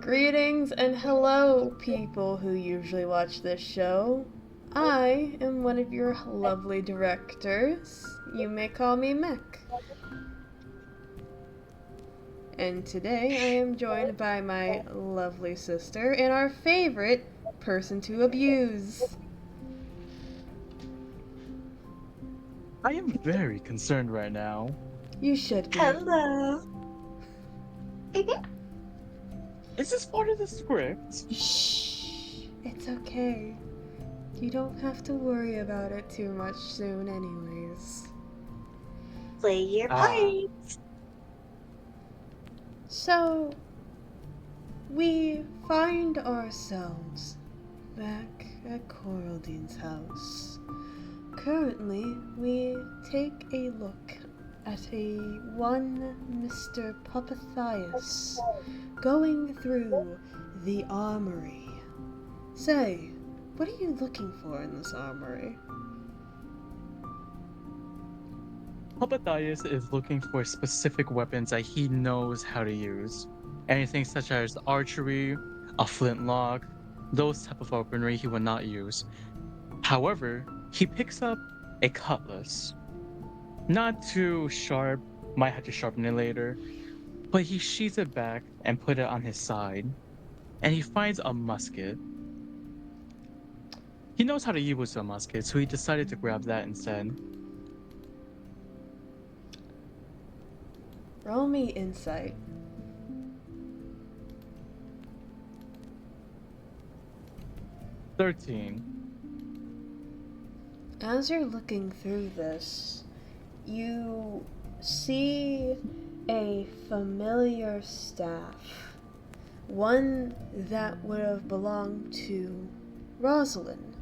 Greetings and hello, people who usually watch this show. I am one of your lovely directors. You may call me Mick. And today I am joined by my lovely sister and our favorite person to abuse. I am very concerned right now. You should be. Hello. Is this part of the script? Shh. It's okay. You don't have to worry about it too much soon, anyways. Play your Ah, part. So, we find ourselves back at Coraldine's house. Currently, we take a look at a one Mr. Pupathias going through the armory. Say, what are you looking for in this armory? Papathias is looking for specific weapons that he knows how to use. Anything such as archery, a flintlock, those type of weaponry he would not use. However, he picks up a cutlass. Not too sharp, might have to sharpen it later, but he sheaths it back and put it on his side, and he finds a musket. He knows how to use a musket, so he decided to grab that instead. Roll me insight. 13. As you're looking through this, you see a familiar staff. One that would have belonged to Rosalind.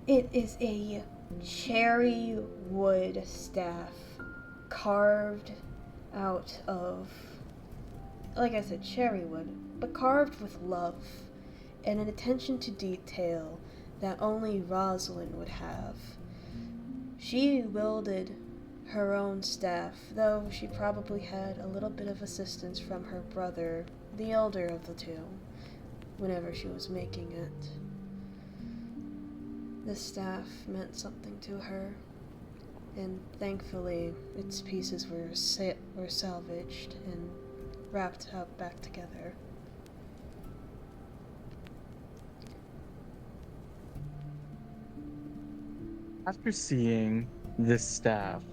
It is a cherry wood staff carved out of, like I said, cherry wood, but carved with love and an attention to detail that only Rosalind would have. She wielded her own staff, though she probably had a little bit of assistance from her brother, the elder of the two, whenever she was making it. The staff meant something to her, and thankfully its pieces were salvaged and wrapped up back together. After seeing this staff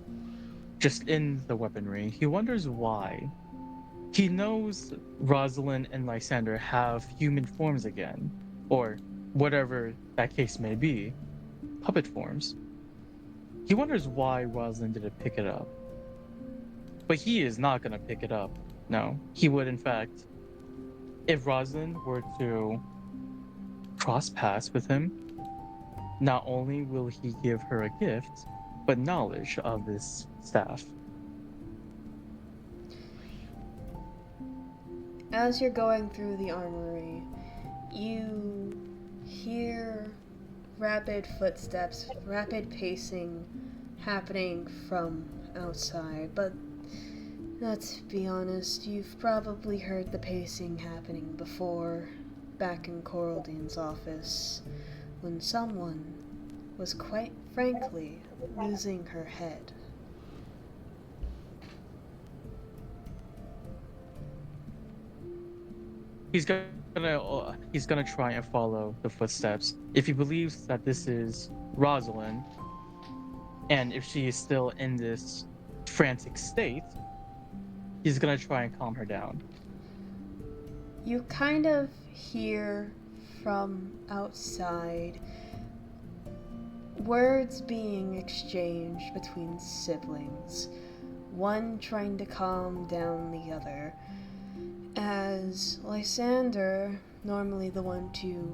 just in the weaponry, he wonders why. He knows Rosalind and Lysander have human forms again, or whatever that case may be, puppet forms. He wonders why Rosalind didn't pick it up. But he is not going to pick it up. No, he would, in fact, if Rosalind were to cross paths with him, not only will he give her a gift, but knowledge of this staff. As you're going through the armory, you hear rapid footsteps, rapid pacing happening from outside, but let's be honest, you've probably heard the pacing happening before, back in Coraldine's office, when someone was quite frankly losing her head. He's gonna try and follow the footsteps. If he believes that this is Rosalind, and if she is still in this frantic state, he's gonna try and calm her down. You kind of hear from outside words being exchanged between siblings, one trying to calm down the other, as Lysander, normally the one who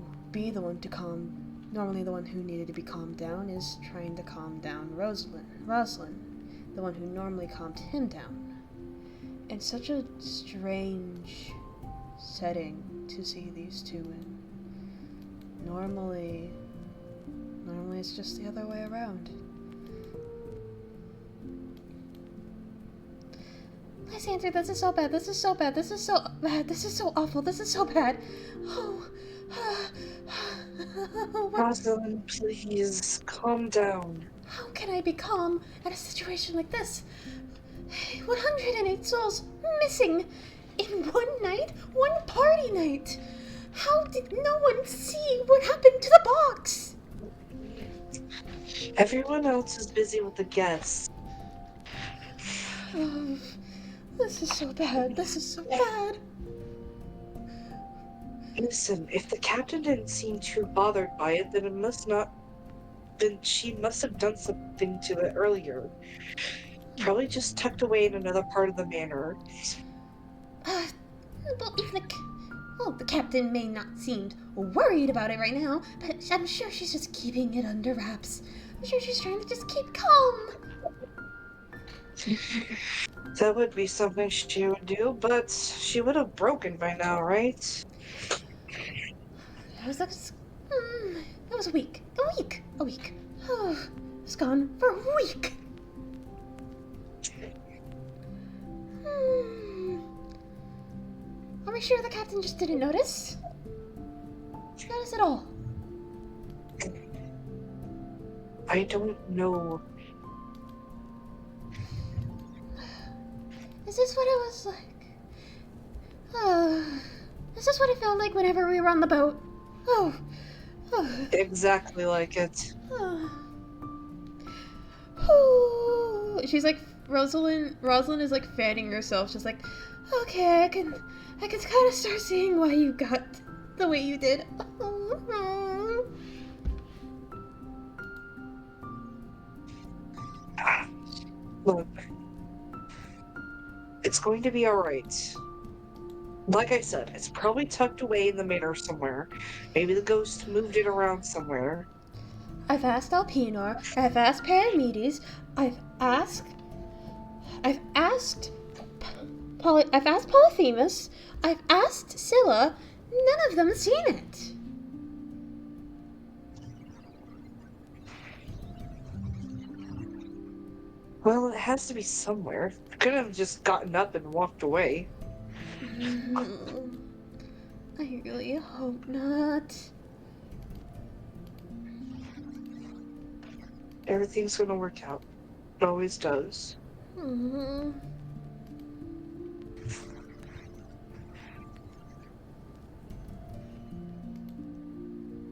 needed to be calmed down, is trying to calm down Rosalind, the one who normally calmed him down. It's such a strange setting to see these two in. Normally it's just the other way around. Lysander, this is so bad. This is so bad. This is so bad. This is so awful. This is so bad. Oh. What? Rosalind, please, calm down. How can I be calm at a situation like this? 108 souls missing in one night, one party night. How did no one see what happened to the box? Everyone else is busy with the guests. Oh, this is so bad. This is so bad. Listen, if the captain didn't seem too bothered by it, then she must have done something to it earlier. Probably just tucked away in another part of the manor. Well, even the captain may not seem worried about it right now, but I'm sure she's just keeping it under wraps. I'm sure she's trying to just keep calm. That would be something she would do, but she would have broken by now, right? It was a week. A week. Oh, it's gone for a week. Are we sure the captain just didn't notice? Notice at all? I don't know. Is this what it was like? Is this what it felt like whenever we were on the boat? Oh. Exactly like it. She's like Rosalind is like fanning herself. She's like, okay, I can kind of start seeing why you got the way you did. Look, it's going to be alright. Like I said, it's probably tucked away in the manor somewhere. Maybe the ghost moved it around somewhere. I've asked Alpinor, I've asked Paramedes, I've asked Polyphemus, I've asked Scylla. None of them have seen it. Well, it has to be somewhere. It couldn't have just gotten up and walked away. I really hope not. Everything's gonna work out. It always does.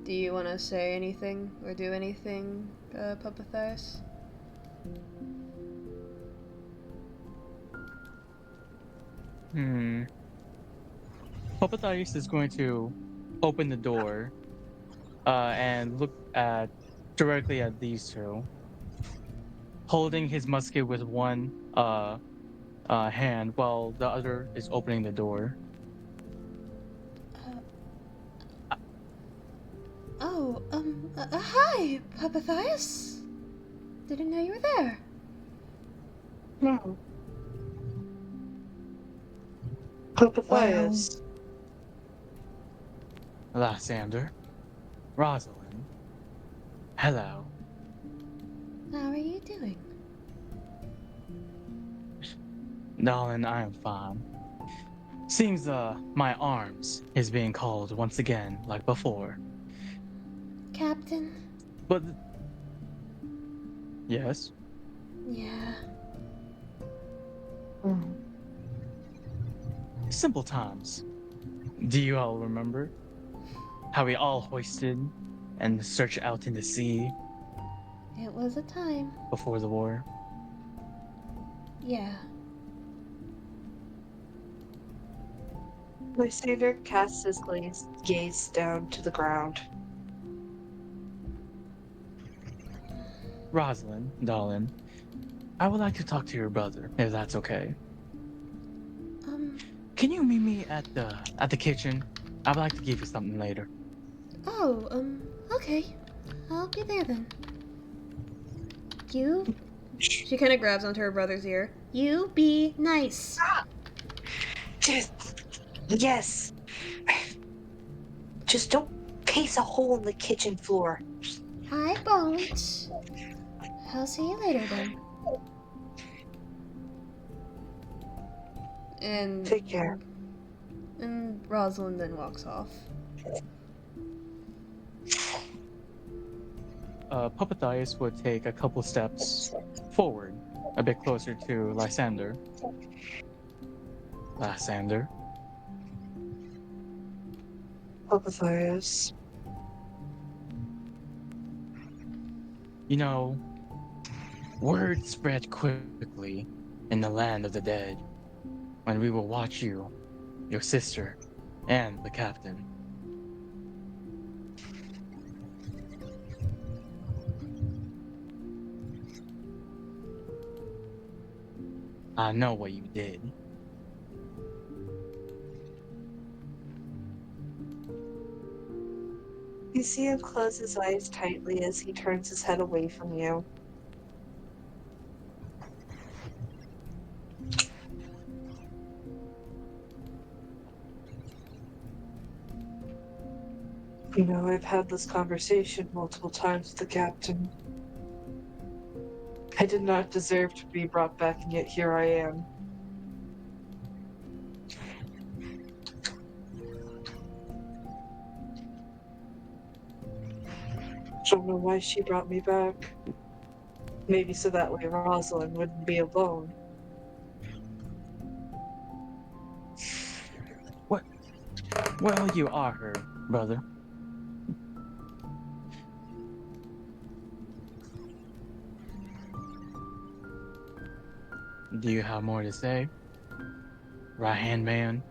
Do you want to say anything or do anything, Puppathias? Puppathias is going to open the door and look directly at these two, holding his musket with one hand while the other is opening the door. Hi, Puppathias. Didn't know you were there. No. Puppathias. Lysander, Rosalind, hello. How are you doing? Darling, I am fine. Seems my arms is being called once again, like before. Captain? But yes. Yeah. Simple times. Do you all remember how we all hoisted and searched out in the sea It was a time. before the war? Yeah. Lysander casts his gaze down to the ground. Rosalind, darling, I would like to talk to your brother, if that's okay. Can you meet me at the kitchen? I would like to give you something later. Okay. I'll be there then. She kind of grabs onto her brother's ear. You be nice. Yes. Just don't pace a hole in the kitchen floor. I won't. I'll see you later then. And Take care. Rosalind then walks off. Puppethias would take a couple steps forward, a bit closer to Lysander. Lysander, Puppethias. you know, word spread quickly in the land of the dead when we will watch you, your sister, and the captain. I know what you did. You see him close his eyes tightly as he turns his head away from you. You know, I've had this conversation multiple times with the captain. I did not deserve to be brought back, and yet here I am. Don't know why she brought me back. Maybe so that way Rosalind wouldn't be alone. What? Well, you are her, brother. Do you have more to say? Right hand man?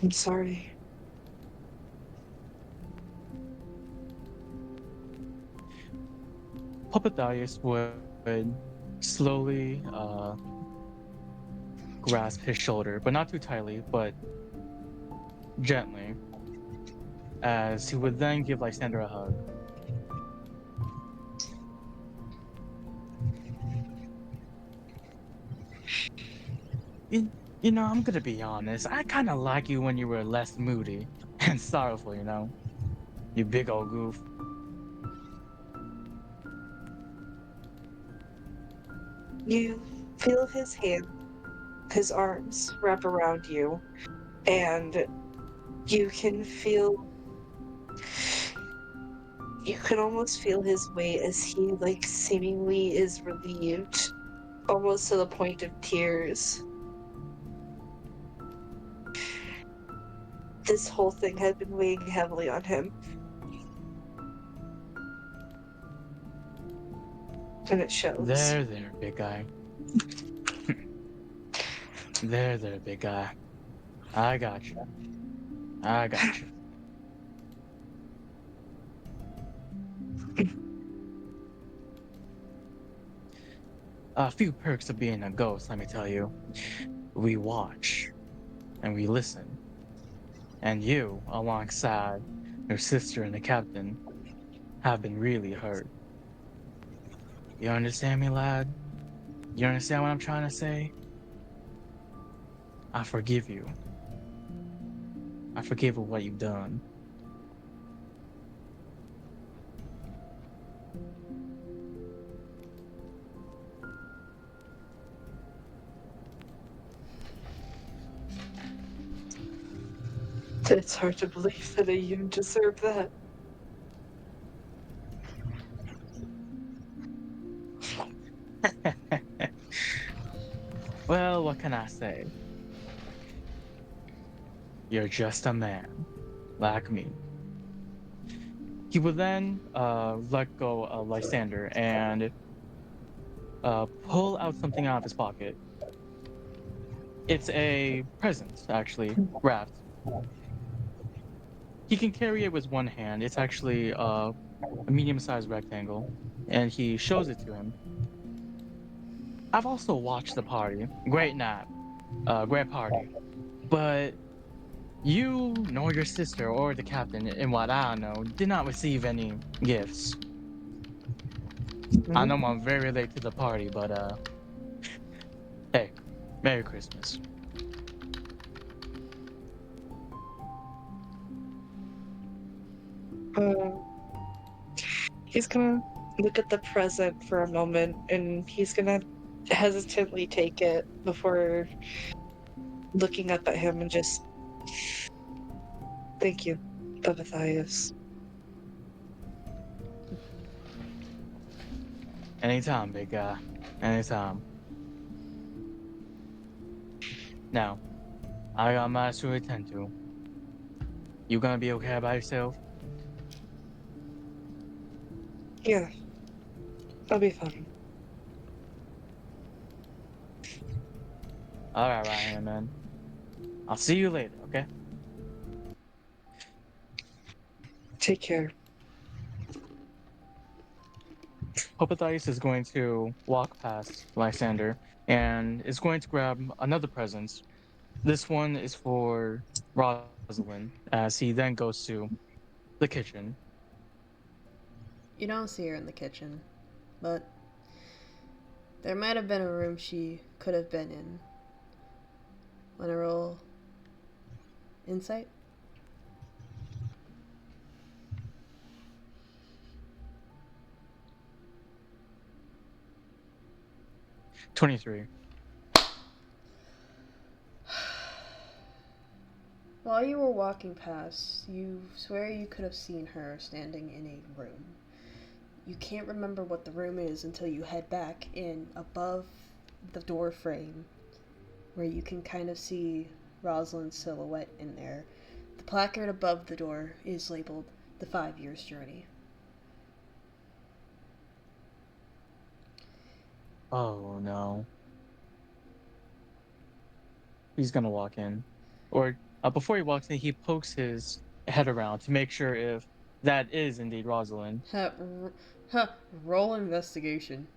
I'm sorry. Puppethias would slowly grasp his shoulder, but not too tightly, but gently, as he would then give Lysander a hug. You, you know, I'm gonna be honest. I kind of like you when you were less moody and sorrowful, you know? You big old goof. You feel his hand, his arms wrap around you, and you can feel, you can almost feel his weight as he, like, seemingly is relieved, almost to the point of tears. This whole thing had been weighing heavily on him, and it shows. There, big guy. There, big guy. I got you. I got you. A few perks of being a ghost, let me tell you. We watch and we listen. And you, alongside your sister and the captain, have been really hurt. You understand me, lad? You understand what I'm trying to say? I forgive you. I forgive what you've done. It's hard to believe that I even deserve that. Well, what can I say? You're just a man, like me. He would then let go of Lysander and pull out something out of his pocket. It's a present, actually, wrapped. He can carry it with one hand. It's actually a medium-sized rectangle, and he shows it to him. I've also watched the party. Great night, great party. But you nor your sister or the captain, in what I know, did not receive any gifts. I know I'm very late to the party, but hey, Merry Christmas. Uh, he's gonna look at the present for a moment, and he's gonna hesitantly take it before looking up at him and just, thank you, Matthias. Anytime, big guy. Anytime. Now, I got matters to attend to. You gonna be okay by yourself? Yeah, I'll be fine. Alright, right here, man. I'll see you later, okay? Take care. Hopathias is going to walk past Lysander and is going to grab another present. This one is for Rosalind, as he then goes to the kitchen. You don't see her in the kitchen, but there might have been a room she could have been in. Wanna roll insight? 23. While you were walking past, you swear you could have seen her standing in a room. You can't remember what the room is until you head back in above the door frame, where you can kind of see Rosalind's silhouette in there. The placard above the door is labeled The 5 Years Journey. Oh no. He's gonna walk in. Or before he walks in, he pokes his head around to make sure if that is indeed Rosalind. Huh, roll investigation.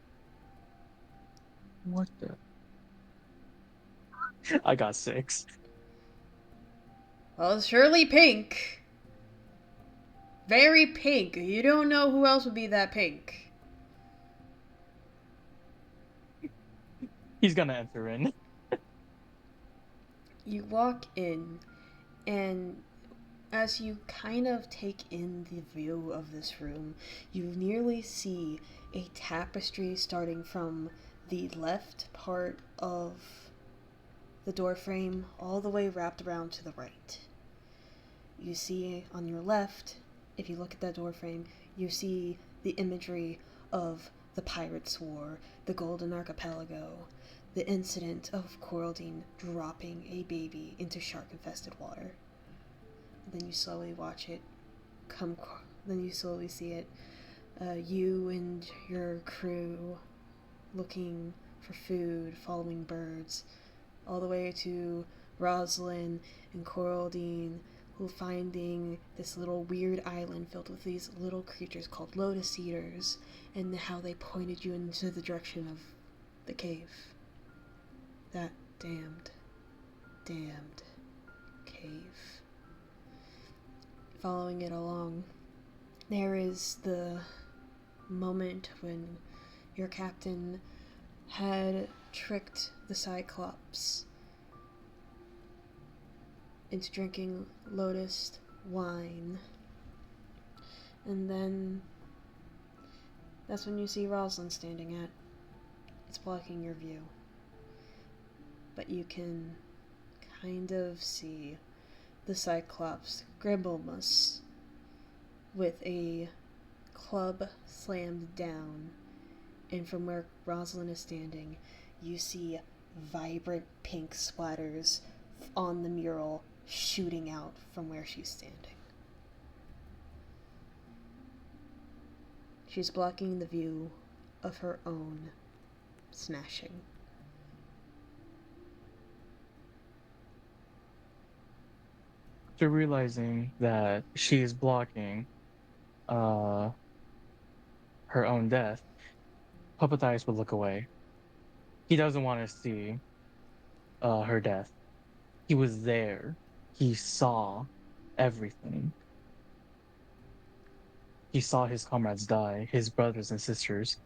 What the? I got 6. Well, it's surely pink. Very pink. You don't know who else would be that pink. He's gonna enter in. You walk in, and as you kind of take in the view of this room, you nearly see a tapestry starting from the left part of the doorframe all the way wrapped around to the right. You see on your left, if you look at that doorframe, you see the imagery of the Pirates' War, the Golden Archipelago, the incident of Coraldine dropping a baby into shark-infested water. Then you slowly watch it then you slowly see it. You and your crew looking for food, following birds, all the way to Rosalind and Coraldine, who finding this little weird island filled with these little creatures called lotus eaters, and how they pointed you into the direction of the cave. That damned cave. Following it along, there is the moment when your captain had tricked the Cyclops into drinking lotus wine. And then that's when you see Rosalind standing at. It's blocking your view. But you can kind of see the Cyclops Grimblemus with a club slammed down, and from where Rosalind is standing, you see vibrant pink splatters on the mural shooting out from where she's standing. She's blocking the view of her own smashing. After realizing that she is blocking uh her own death, Puppethias would look away. He doesn't want to see her death. He was there. He saw everything. He saw his comrades die, his brothers and sisters,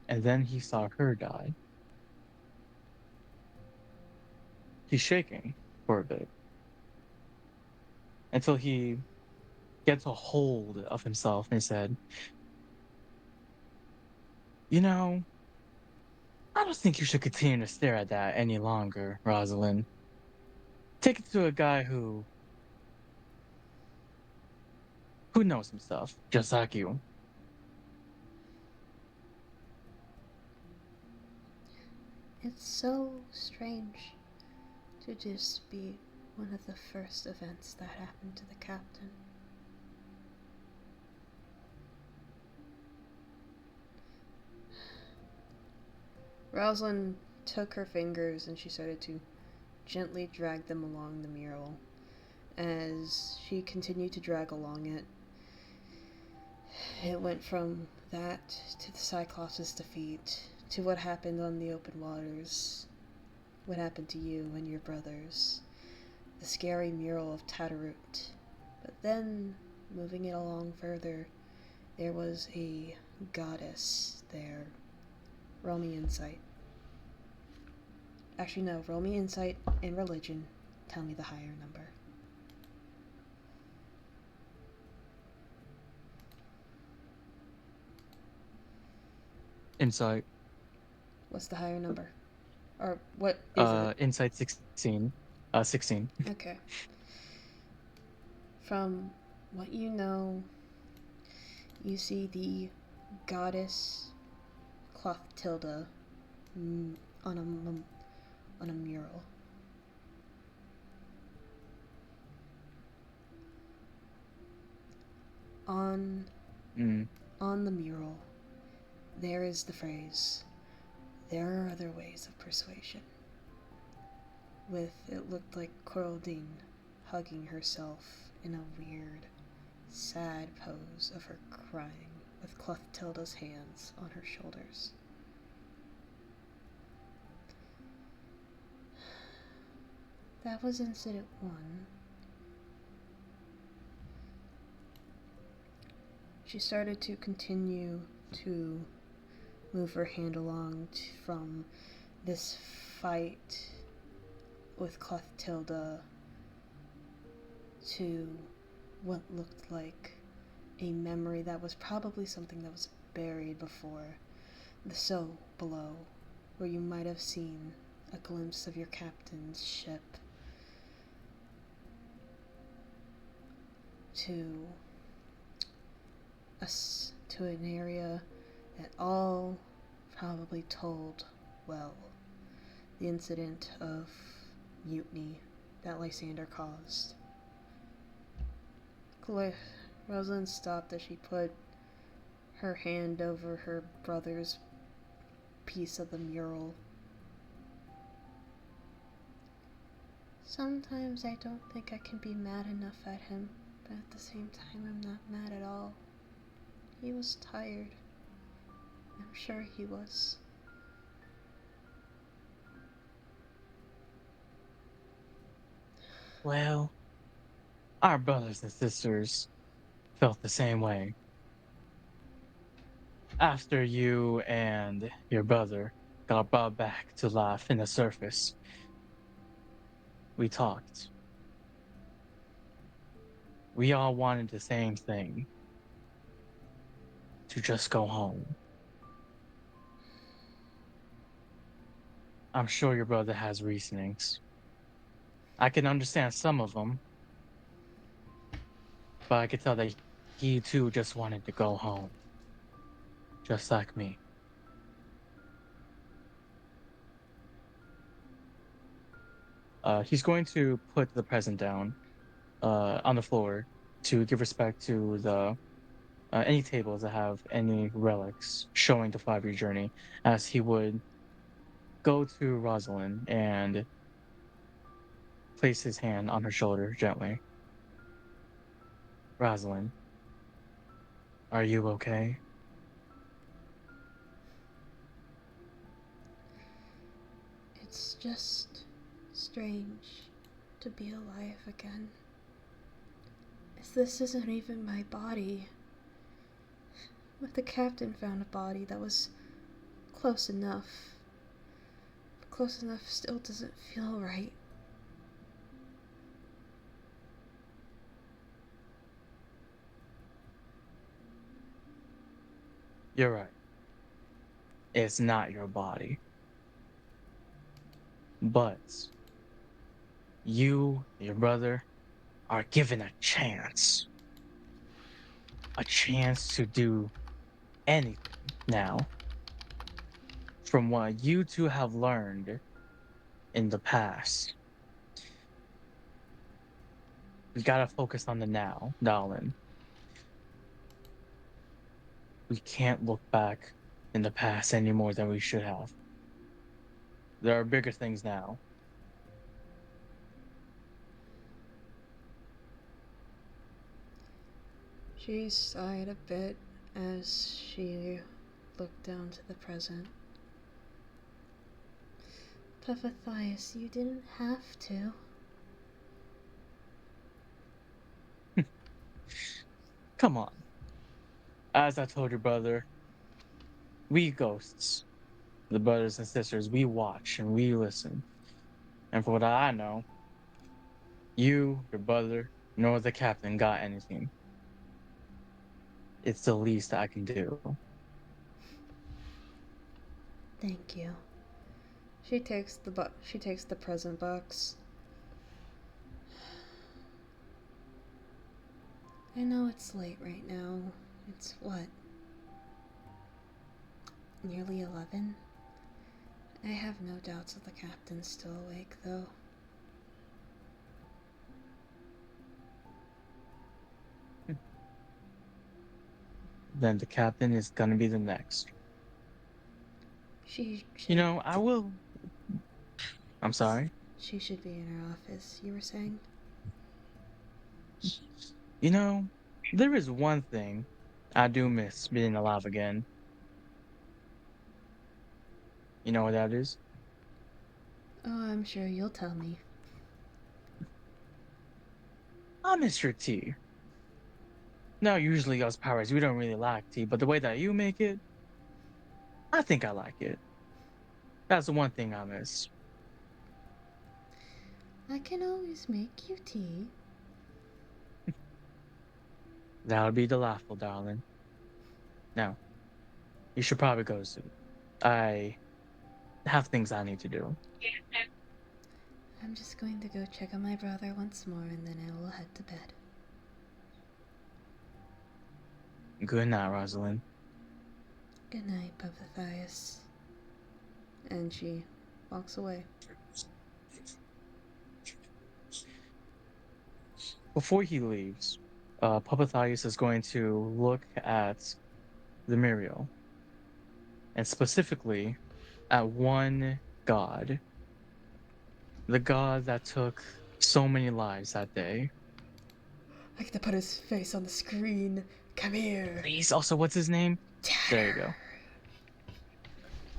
and then he saw her die. He's shaking for a bit until he gets a hold of himself and said, "You know, I don't think you should continue to stare at that any longer, Rosalind. Take it to a guy who knows some stuff, just like you. It's so strange to just be one of the first events that happened to the captain. Rosalind took her fingers and she started to gently drag them along the mural. As she continued to drag along it, it went from that to the Cyclops' defeat, to what happened on the open waters, what happened to you and your brothers, the scary mural of Tatarut. But then, moving it along further, there was a goddess there. Roll me insight. Actually, no, roll me insight and religion. Tell me the higher number. Insight. What's the higher number? Or what is it? Insight 16. 16. Okay. From what you know, you see the goddess Clothtilda on a mural. On Mm. on the mural, there is the phrase, "There are other ways of persuasion," with it looked like Coraldine hugging herself in a weird, sad pose of her crying, with Clothtilda's hands on her shoulders. That was incident 1. She started to continue to move her hand along from this fight with Clothtilda to what looked like a memory that was probably something that was buried before, the so below, where you might have seen a glimpse of your captain's ship, to an area that all probably told well the incident of mutiny that Lysander caused. Rosalind stopped as she put her hand over her brother's piece of the mural. Sometimes I don't think I can be mad enough at him, but at the same time I'm not mad at all. He was tired. I'm sure he was. Well, our brothers and sisters felt the same way. After you and your brother got brought back to life in the surface, we talked. We all wanted the same thing, to just go home. I'm sure your brother has reasonings. I can understand some of them, but I could tell that he too just wanted to go home, just like me. He's going to put the present down on the floor to give respect to the any tables that have any relics showing the 5-year journey, as he would go to Rosalind and place his hand on her shoulder gently. Rosalind, are you okay? It's just strange to be alive again. This isn't even my body. But the captain found a body that was close enough. But close enough still doesn't feel right. You're right. It's not your body. But you, your brother, are given a chance. A chance to do anything now. From what you two have learned in the past, we gotta focus on the now, darling. We can't look back in the past any more than we should have. There are bigger things now. She sighed a bit as she looked down to the present. Papathias, you didn't have to. Come on. As I told your brother, we ghosts, the brothers and sisters, we watch and we listen. And for what I know, you, your brother, nor the captain got anything. It's the least I can do. Thank you. She takes the present box. I know it's late right now. It's what? Nearly 11? I have no doubts that the captain's still awake, though. Then the captain is gonna be the next. She should. You know, I will. I'm sorry. She should be in her office, you were saying? You know, there is one thing I do miss being alive again. You know what that is? Oh, I'm sure you'll tell me. I miss your tea. Now, usually us pirates, we don't really like tea, but the way that you make it, I think I like it. That's the one thing I miss. I can always make you tea. That would be delightful, darling. Now, you should probably go to sleep. I have things I need to do. I'm just going to go check on my brother once more and then I will head to bed. Good night, Rosalind. Good night, Papathias. And she walks away. Before he leaves, Papathias is going to look at the Muriel, and specifically at one god. The god that took so many lives that day. I get to put his face on the screen. Come here. Please, also, what's his name? There you go.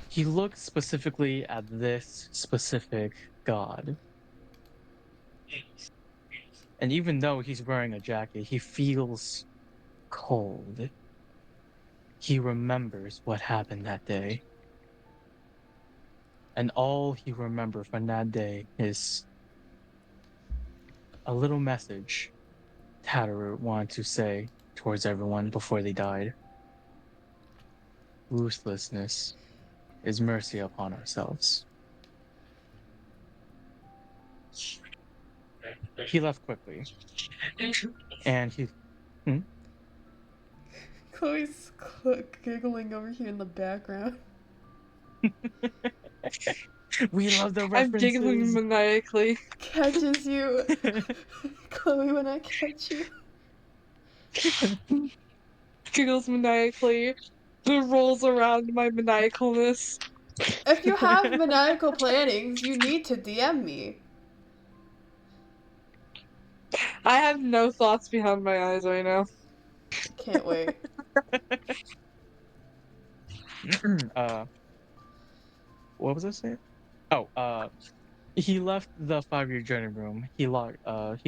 He looked specifically at this specific god. And even though he's wearing a jacket, he feels cold. He remembers what happened that day. And all he remembers from that day is a little message Tatteru wanted to say towards everyone before they died. Ruthlessness is mercy upon ourselves. He left quickly. And he... Chloe's giggling over here in the background. We love the I'm giggling references. maniacally. Catches you. Chloe, when I catch you. Giggles maniacally. The rolls around my maniacalness. If you have maniacal plannings, you need to DM me. I have no thoughts behind my eyes right now. Can't wait. What was I saying? Oh, he left the 5-year journey room. He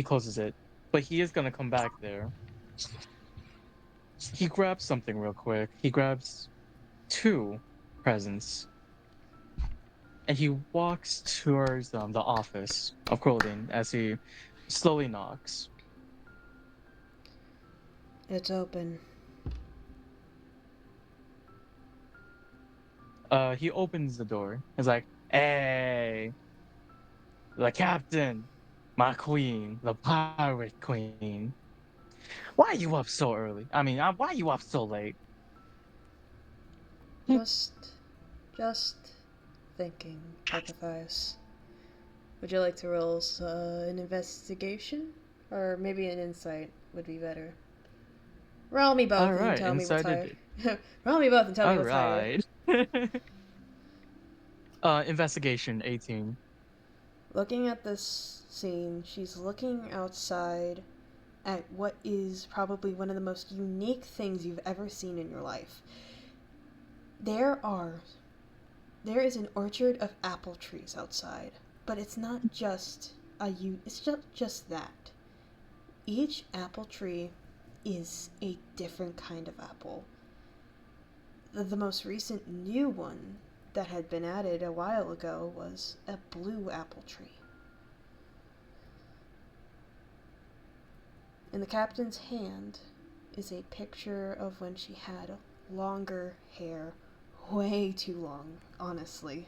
closes it, but he is gonna come back there. He grabs something real quick. He grabs 2 presents, and he walks towards the office of Quilladin as he slowly knocks. It's open. He opens the door. He's like, "Hey!" The captain, my queen, the pirate queen. Why are you up so early? I mean, why are you up so late? Just, just thinking, Archithias. Would you like to roll an investigation? Or maybe an insight would be better. Roll me All both and right, tell me what's inside higher. it. Roll me both and tell me All what's higher. right. Investigation 18. Looking at this scene, she's looking outside at what is probably one of the most unique things you've ever seen in your life. There is an orchard of apple trees outside, but it's not just it's just that. Each apple tree is a different kind of apple. The most recent new one that had been added a while ago was a blue apple tree. In the captain's hand is a picture of when she had longer hair, way too long, honestly.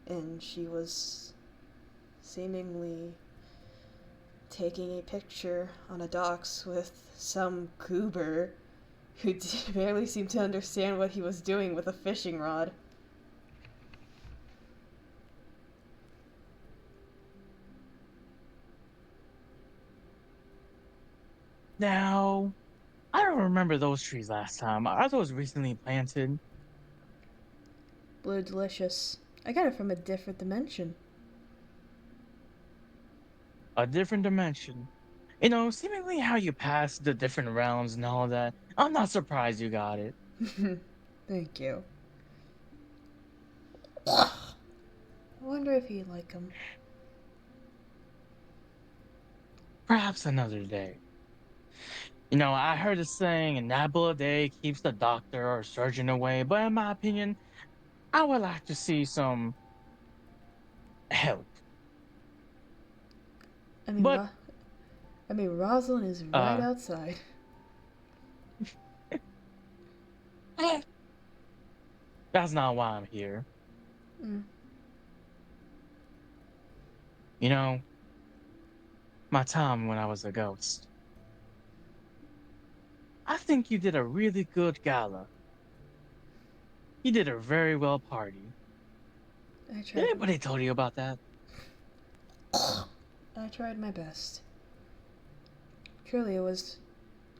And she was seemingly taking a picture on a docks with some goober who barely seemed to understand what he was doing with a fishing rod. Now, I don't remember those trees last time. Are those recently planted? Blue delicious. I got it from a different dimension. A different dimension. You know, seemingly how you pass the different realms and all that. I'm not surprised you got it. Thank you. I wonder if he'd like them. Perhaps another day. You know, I heard a saying, an apple a day keeps the doctor or surgeon away, but in my opinion, I would like to see some help. I mean, But Rosalind is right uh outside. that's not why I'm here. Mm. You know, my time when I was a ghost. I think you did a really good gala. You did a very well party. I Did tried. anybody tell you about that? I tried my best. Truly, it was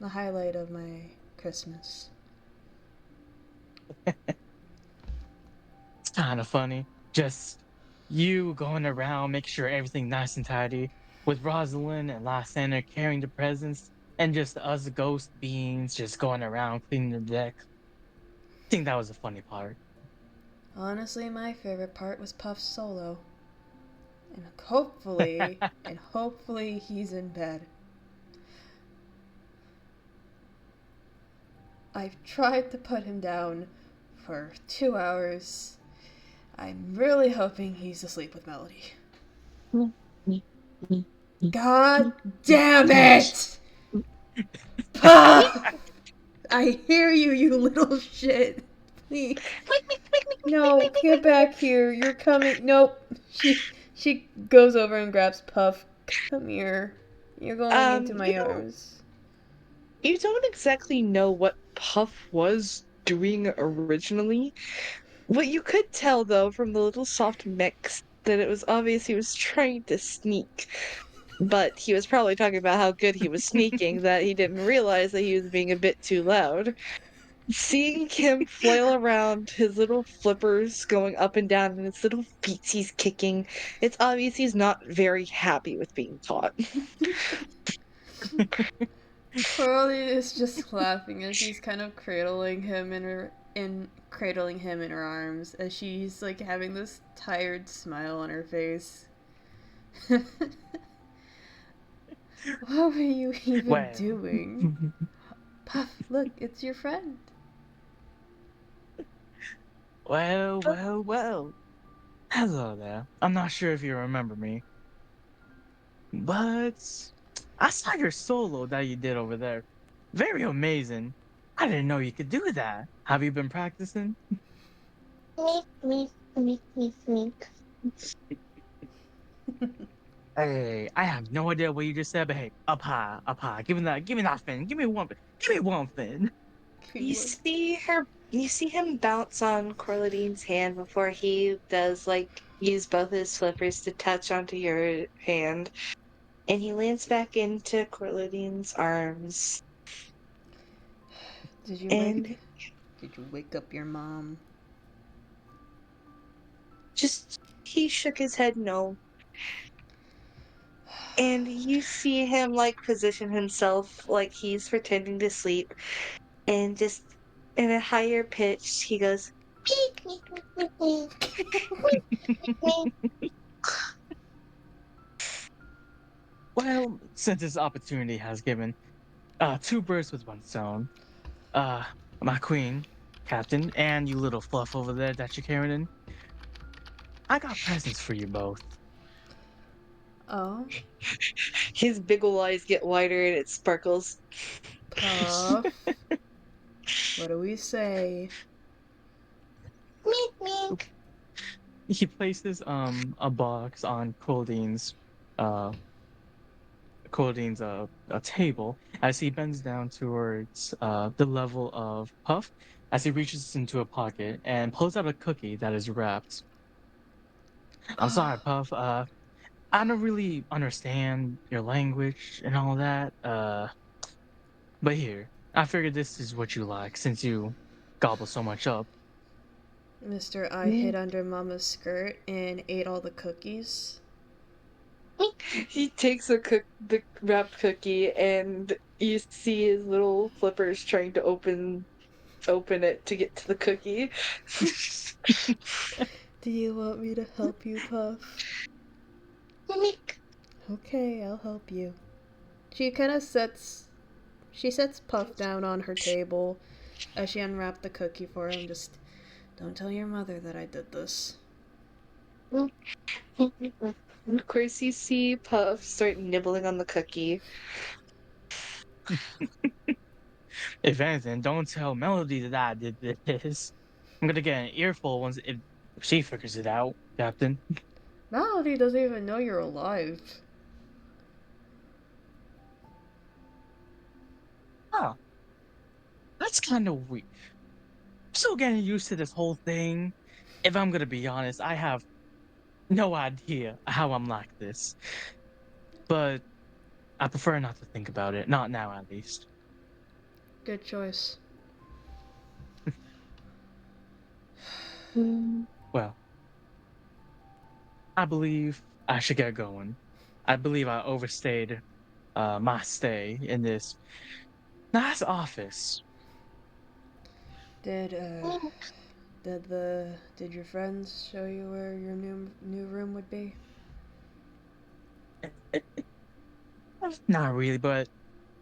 the highlight of my Christmas. It's kind of funny. Just you going around, make sure everything nice and tidy, with Rosalind and Lysander carrying the presents, and just us ghost beings just going around cleaning the deck. I think that was the funny part. Honestly, my favorite part was Puff's solo. And hopefully he's in bed. I've tried to put him down for 2 hours. I'm really hoping he's asleep with Melody. God damn it! Puff! I hear you, you little shit. Please. No, get back here. You're coming. Nope. She goes over and grabs Puff. Come here. You're going into You my know, arms. you don't exactly know what Puff was doing originally. What you could tell, though, from the little soft mix, that it was obvious he was trying to sneak. But he was probably talking about how good he was sneaking, that he didn't realize that he was being a bit too loud. Seeing him flail around, his little flippers going up and down, and his little feet he's kicking, it's obvious he's not very happy with being caught. Coralie is just laughing as she's kind of cradling him in her arms as she's like having this tired smile on her face. What were you even Well, doing? Puff, look, it's your friend. well. Hello there. I'm not sure if you remember me, but I saw your solo that you did over there. Very amazing. I didn't know you could do that. Have you been practicing? Sneak, sneak, sneak, sneak, sneak. Hey, I have no idea what you just said, but hey, up high. Give me that fin. Give me one fin. You What? see her, you see him bounce on Corladine's hand before he does use both his flippers to touch onto your hand, and he lands back into Corladine's arms, Did you and wake? Did you wake up your mom? just he shook his head no. And you see him position himself like he's pretending to sleep, and just in a higher pitch, he goes, "Meek, meek, meek, meek, meek, meek." Well, since this opportunity has given two birds with one stone, uh, my queen, captain, and you little fluff over there that you're carrying, I got presents for you both. Oh, His big ol' eyes get wider and it sparkles. Puff. What do we say? Meek, meek. He places a box on uh Claudine's a table as he bends down towards the level of Puff as he reaches into a pocket and pulls out a cookie that is wrapped. I'm sorry, Puff. I don't really understand your language and all that. But here, I figured this is what you like since you gobble so much up. Mr. I hid Meek, under Mama's skirt and ate all the cookies. meek. He takes the wrapped cookie, and you see his little flippers trying to open it to get to the cookie. Do you want me to help you, Puff? Meek. Okay, I'll help you. She kind of sets. She sets Puff down on her table as she unwrapped the cookie for him. Just don't tell your mother that I did this. Of course, you see Puff start nibbling on the cookie. If anything, don't tell Melody that I did this. I'm gonna get an earful once if she figures it out, Captain. Melody doesn't even know you're alive. Oh, that's kind of weird. Still getting used to this whole thing. If I'm gonna be honest, I have no idea how I'm like this. But I prefer not to think about it. Not now, at least. Good choice. Mm. Well, I believe I should get going. I believe I overstayed my stay in this nice office. Did did your friends show you where your new room would be? Not really, but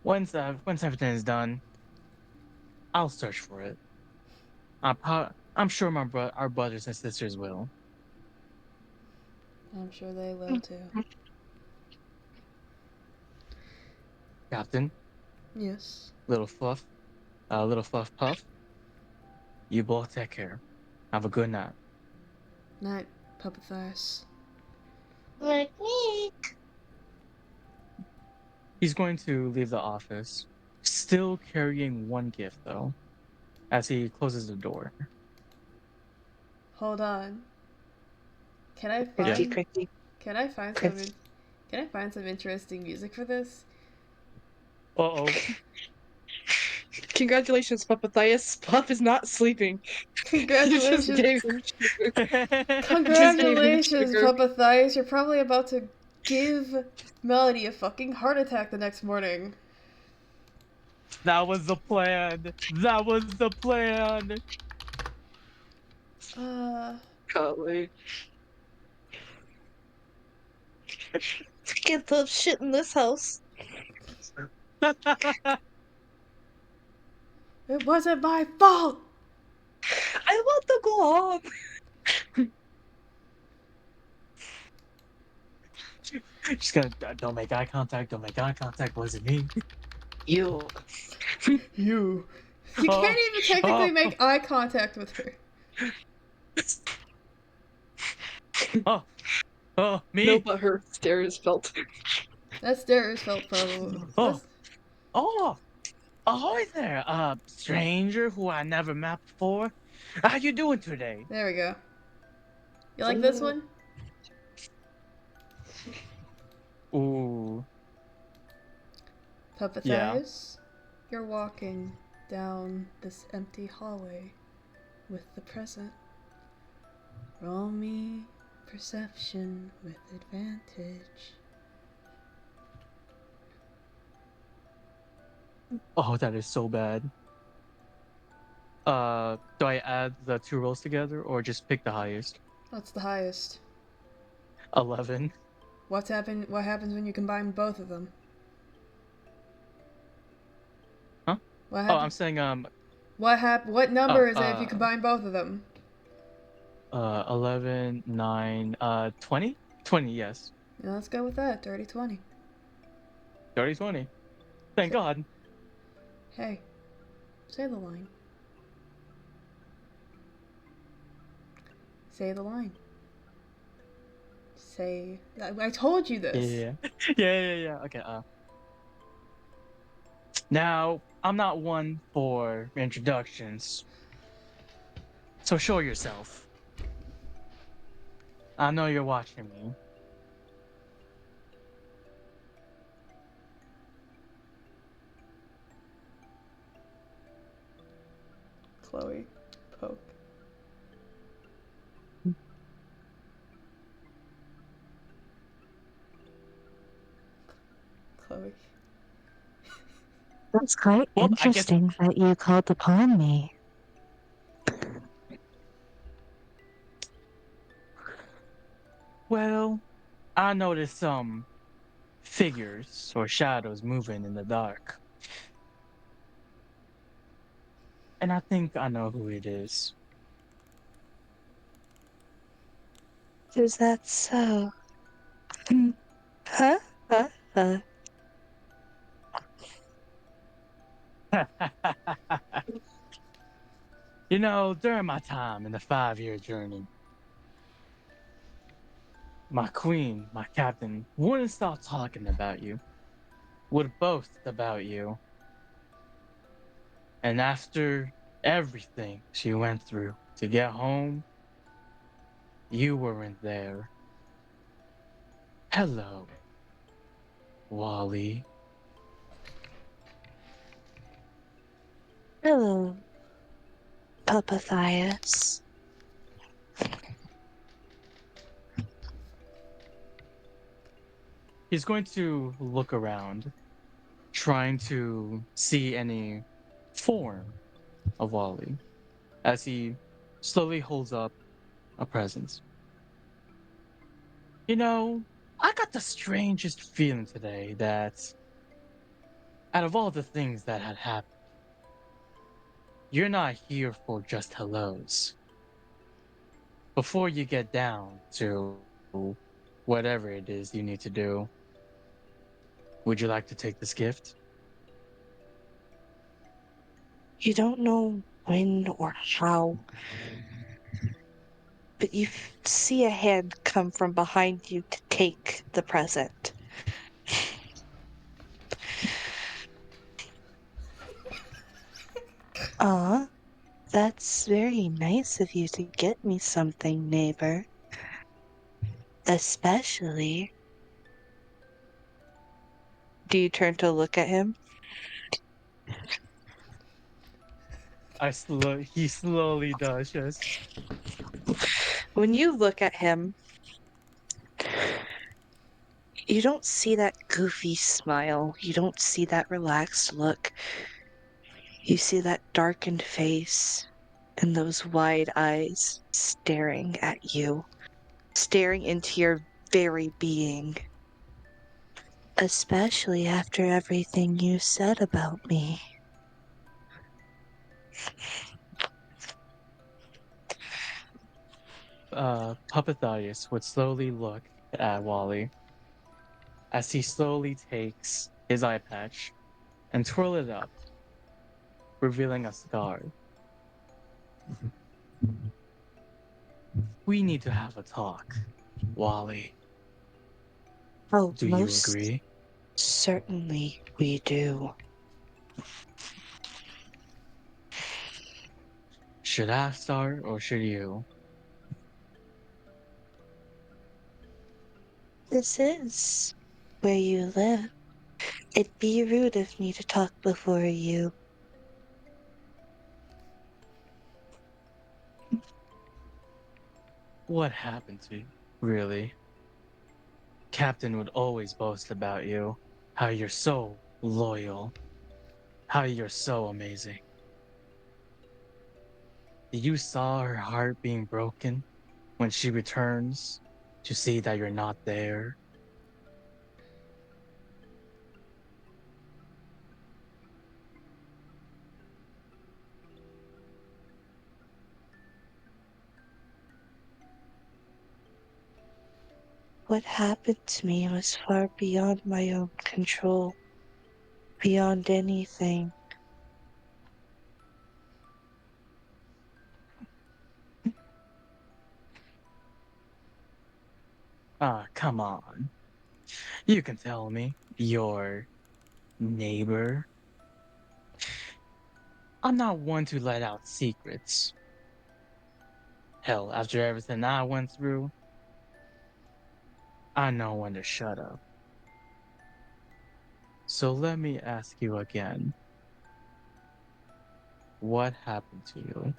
once everything is done, I'll search for it. I'm sure our brothers and sisters will. I'm sure they will too. Captain, Yes. little fluff puff. You both take care. Have a good night. Night, Puppethias. Like me. He's going to leave the office, still carrying one gift though, as he closes the door. Hold on. Can I Yeah. Cricky, find cricky, can I find some cricky. can I find some interesting music for this? Uh-oh. Congratulations, Puppethias. Puff is not sleeping. You just Congratulations. gave him sugar. You just gave him Congratulations, sugar. Puppethias. You're probably about to give Melody a fucking heart attack the next morning. That was the plan. That was the plan. Uh, Golly. Can't put shit in this house. it wasn't my fault! I want the go home. Just gonna don't make eye contact. Don't make eye contact. Was it me? You. You. You Oh, can't even technically oh, make eye contact with her. oh. Oh, No, me? but her stare is felt. That stare is felt probably. Oh, That's oh, ahoy there, stranger who I never met before. How you doing today? there we go. You like this one? Ooh, yeah. Puppethias, you're walking down this empty hallway with the present. Roll me perception with advantage. Oh, that is so bad. Do I add the two rolls together or just pick the highest? What's the highest? 11. What happens when you combine both of them? Huh? What Oh, I'm happens? saying What oh, number is it if you combine both of them? 11, 9, 20? 20, yes. Yeah, let's go with that. Dirty 20. 30, 20. Thank Say, God. hey, say the line. Say the line. Say. I told you this. Yeah. Yeah. Okay, now, I'm not one for introductions, so show yourself. I know you're watching me. Chloe. Poke. Chloe. That's quite Well, I guess, interesting that you called upon me. well, I noticed some figures or shadows moving in the dark, and I think I know who it is. Is that so? Hmm. Huh? Huh? Huh? You know, during my time in the 5-year journey, my queen, my captain, wouldn't stop talking about you, would boast about you. And after everything she went through to get home, you weren't there. Hello, Wally. Hello, Puppathias. He's going to look around, trying to see any form of Wally as he slowly holds up a present. You know, I got the strangest feeling today that out of all the things that had happened, you're not here for just hellos. Before you get down to whatever it is you need to do, would you like to take this gift? You don't know when or how, but you see a hand come from behind you to take the present. Ah, that's very nice of you to get me something, neighbor. Especially. Do you turn to look at him? He slowly does, yes. When you look at him, you don't see that goofy smile. You don't see that relaxed look. You see that darkened face and those wide eyes staring at you, staring into your very being. Especially after everything you said about me. Puppethias would slowly look at Wally as he slowly takes his eye patch and twirl it up, revealing a scar. We need to have a talk, Wally. Oh, Do you most agree? certainly we do. Should I start or should you? This is where you live. It'd be rude of me to talk before you. What happened to you, really? Captain would always boast about you, how you're so loyal, how you're so amazing. You saw her heart being broken when she returns to see that you're not there. What happened to me was far beyond my own control, beyond anything. Ah, come on. You can tell me. Your neighbor. I'm not one to let out secrets. Hell, after everything I went through, I know when to shut up. So let me ask you again. What happened to you?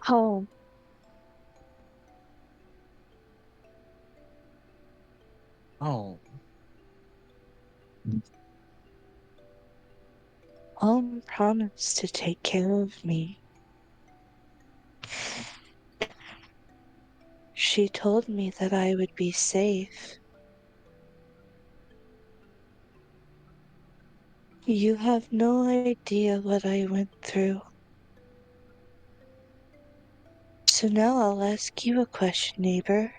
Home. Oh, Home promised to take care of me. She told me that I would be safe. You have no idea what I went through. So now I'll ask you a question, neighbor.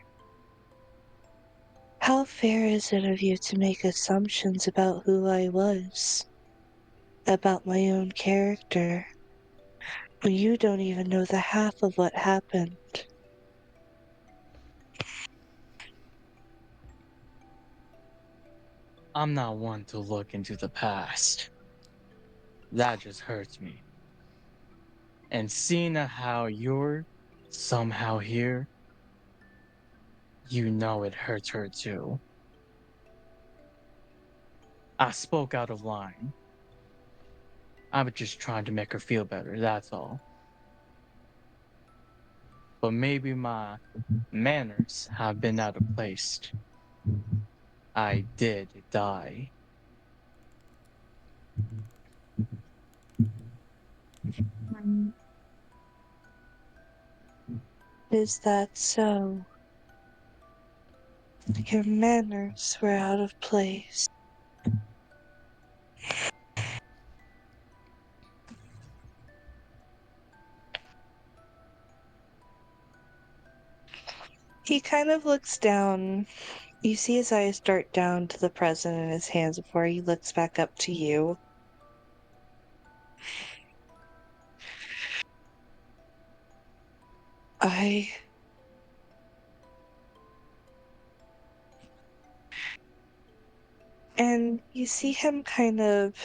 How fair is it of you to make assumptions about who I was, about my own character, when you don't even know the half of what happened? I'm not one to look into the past. That just hurts me. And seeing how you're somehow here, you know it hurts her too. I spoke out of line. I was just trying to make her feel better, that's all. But maybe my manners have been out of place. I did die. Is that so? Your manners were out of place. He kind of looks down. You see his eyes dart down to the present in his hands before he looks back up to you. I. And you see him kind of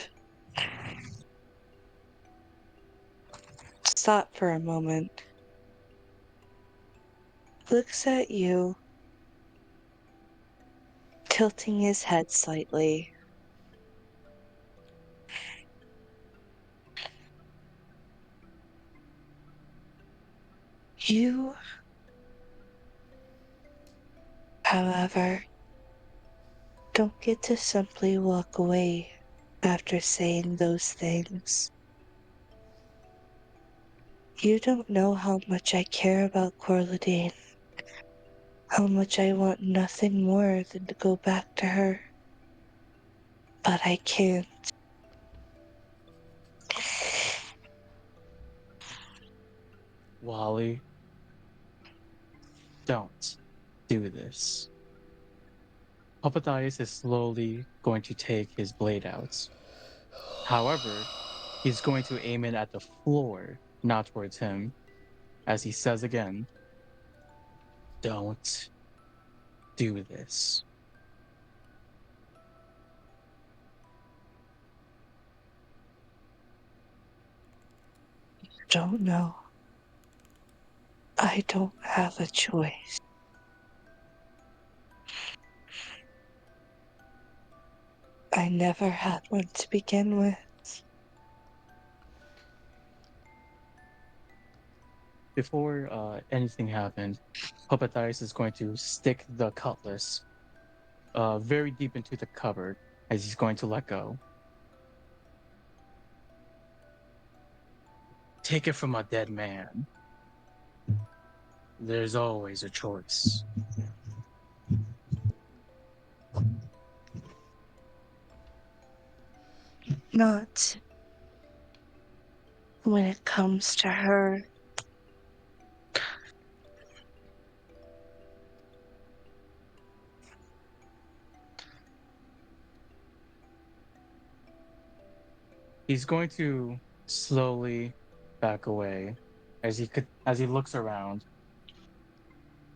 stop for a moment, looks at you, tilting his head slightly. You, however, don't get to simply walk away after saying those things. You don't know how much I care about Corladine, how much I want nothing more than to go back to her. But I can't. Wally, don't do this. Papadhias is slowly going to take his blade out. However, he's going to aim it at the floor, not towards him, as he says again, "Don't do this." Don't know. I don't have a choice. I never had one to begin with. Before anything happened, Papadhias is going to stick the cutlass very deep into the cupboard as he's going to let go. Take it from a dead man. There's always a choice. Not when it comes to her. He's going to slowly back away as he looks around.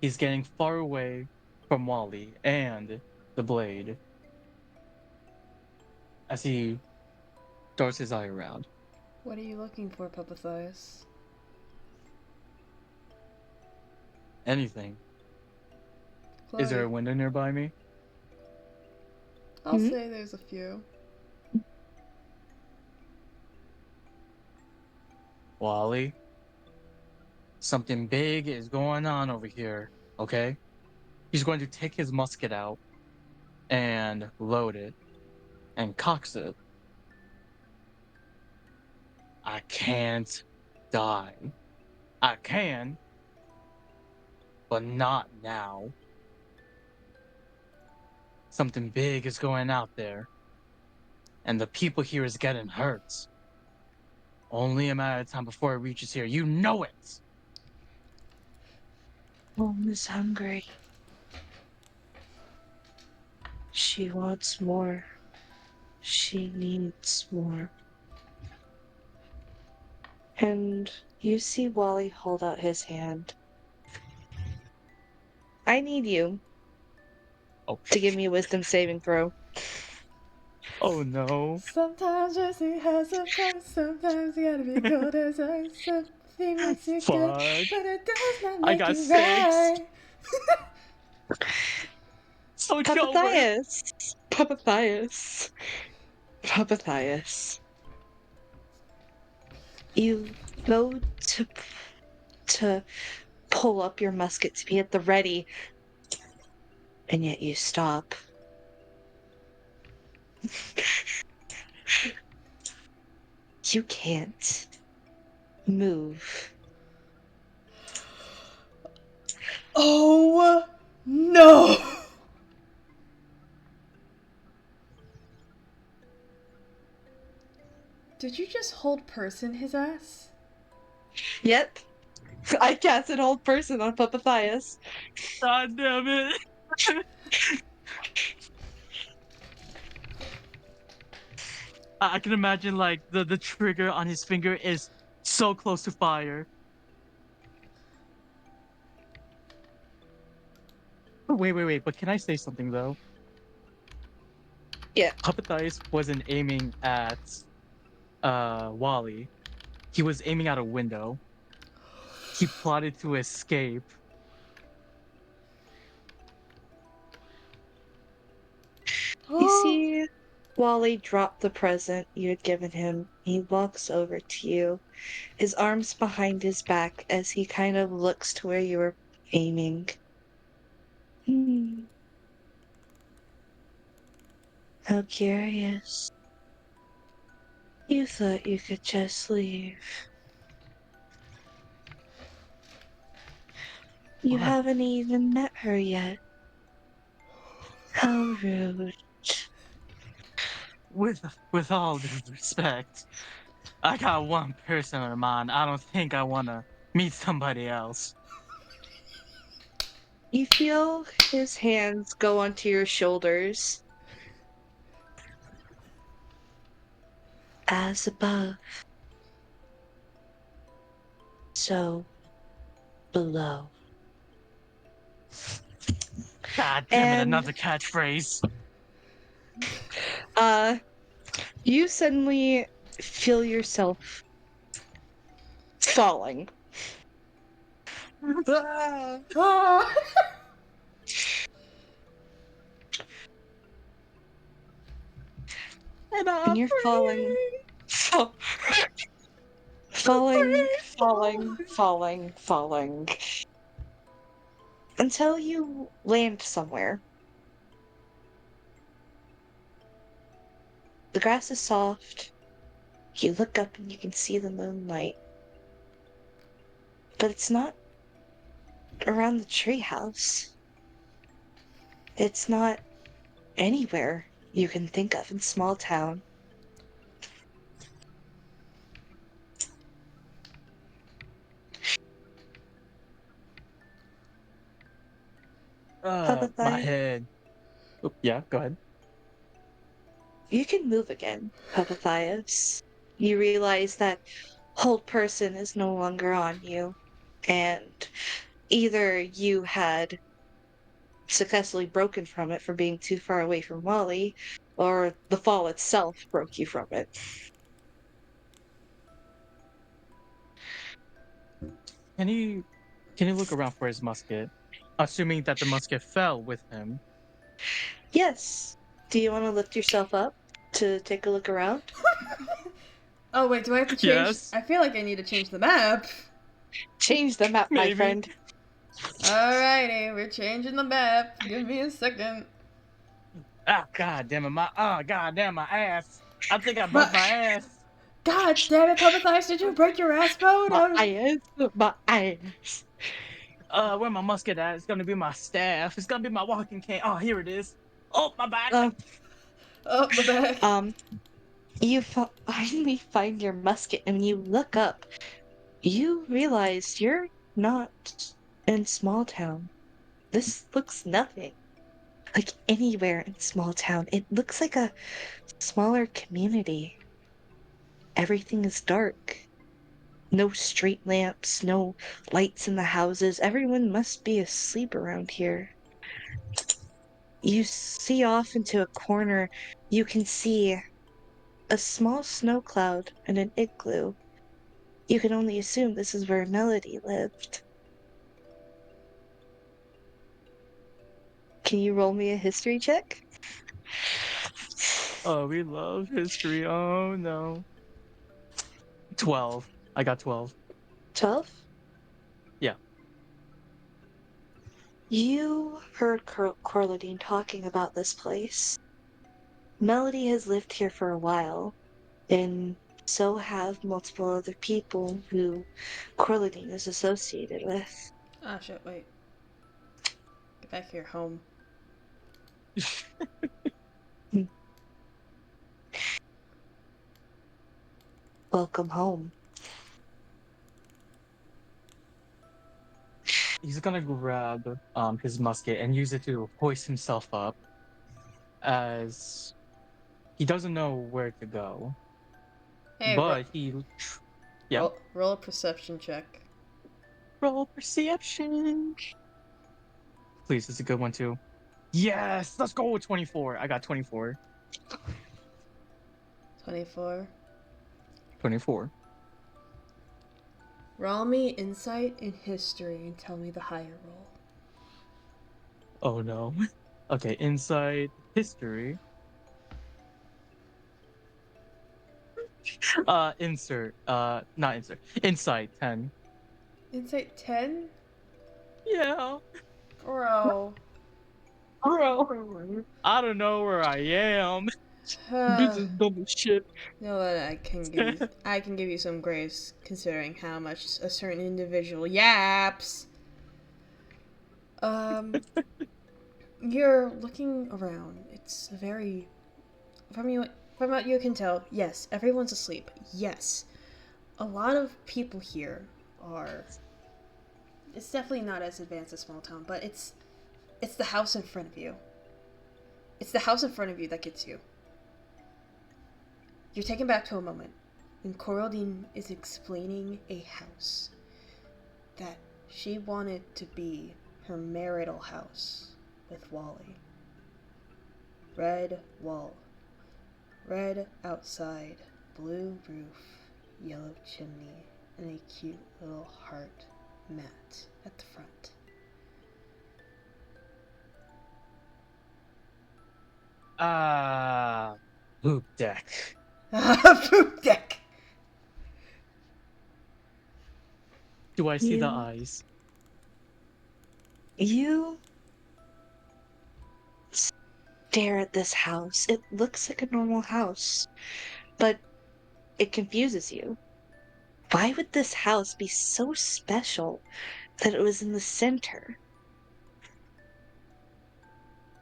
He's getting far away from Wally and the blade as he darts his eye around. What are you looking for, Papadhias? Anything. Is there a Chloe, window nearby me? I'll Hmm? say there's a few. Wally, something big is going on over here, okay? He's going to take his musket out and load it and cocks it. I can't die. I can, but not now. Something big is going out there, and the people here is getting hurt. Only a matter of time before it reaches here. You know it! Mom is hungry. She wants more. She needs more. And you see Wally hold out his hand. I need you Oh, to give me a wisdom saving throw. oh no. Sometimes Jesse has a price, sometimes you gotta be cold as ice. Something makes you good, Fuck. but it does not I make got you 6. right. Start you over. Papadhias. Papadhias. Papadhias. You go to pull up your musket to be at the ready, and yet you stop. You can't move. Oh no! Did you just hold person his ass? Yep. I cast an old person on Papadhias. God damn it. I can imagine like the trigger on his finger is so close to fire. Wait. But can I say something though? Yeah. Papadhias wasn't aiming at Wally. He was aiming out a window. He plotted to escape. You see Wally drop the present you had given him. He walks over to you, his arms behind his back as he kind of looks to where you were aiming. Hmm. How curious. You thought you could just leave. You What? haven't even met her yet. How rude. With all due respect, I got one person in mind. I don't think I wanna meet somebody else. You feel his hands go onto your shoulders. As above, so below. God damn it, And another catchphrase. uh you suddenly feel yourself falling. Ah, Oh. and I'm And you're falling, free. fall, I'm falling, free. falling, falling, falling, until you land somewhere. The grass is soft. You look up and you can see the moonlight, but it's not around the treehouse. It's not anywhere you can think of in small town. My Papathai, head. Oop, yeah, go ahead. you can move again, Papathaios. You realize that hold person is no longer on you, and either you had successfully broken from it for being too far away from Wally, or the fall itself broke you from it. Can you can you look around for his musket? Assuming that the musket fell with him. Yes. Do you want to lift yourself up to take a look around? Oh wait, do I have to change? Yes, I feel like I need to change the map. Change the map, my maybe. friend. Alrighty, we're changing the map. Give me a second. Ah, god damn it, god damn my ass. I think I broke My, my ass. God damn it, Puppethighs, did you break your ass bone? My ass, my ass. Where my musket at? It's gonna be my staff. It's gonna be my walking cane. Oh, here it is. Oh, my back. Um, Oh, my back. um, you finally find your musket, and when you look up, you realize you're not in small town. This looks nothing like anywhere in small town. It looks like a smaller community. Everything is dark. No street lamps, no lights in the houses. Everyone must be asleep around here. You see off into a corner, you can see a small snow cloud and an igloo. You can only assume this is where Melody lived. Can you roll me a history check? Oh, we love history. Oh no. 12. I got 12. 12? Yeah. You heard Corladine talking about this place. Melody has lived here for a while, and so have multiple other people who Corladine is associated with. Ah, shit, wait. Get back here, home. Welcome home. He's gonna grab his musket and use it to hoist himself up as he doesn't know where to go. Hey, But yeah. roll a perception check. Roll perception. Please, it's a good one too. Yes, let's go with 24. I got 24. 24. 24. Roll me insight in history and tell me the higher roll. Oh no. Okay, inside history. Not insert. Inside 10. Insight 10? Yeah. Bro. Bro. I don't know where I am. This Uh, is dumb as shit. you know what? I can give you some grace considering how much a certain individual yaps. Um, you're looking around. It's very from what you can tell. Yes, everyone's asleep. Yes, a lot of people here are. It's definitely not as advanced as small town, but it's It's the house in front of you. It's the house in front of you that gets you. You're taken back to a moment when Coraldine is explaining a house that she wanted to be her marital house with Wally. Red wall, red outside, blue roof, yellow chimney, and a cute little heart mat at the front. Poop deck. Poop deck! Do I see the You- eyes? You stare at this house. It looks like a normal house, but it confuses you. Why would this house be so special that it was in the center?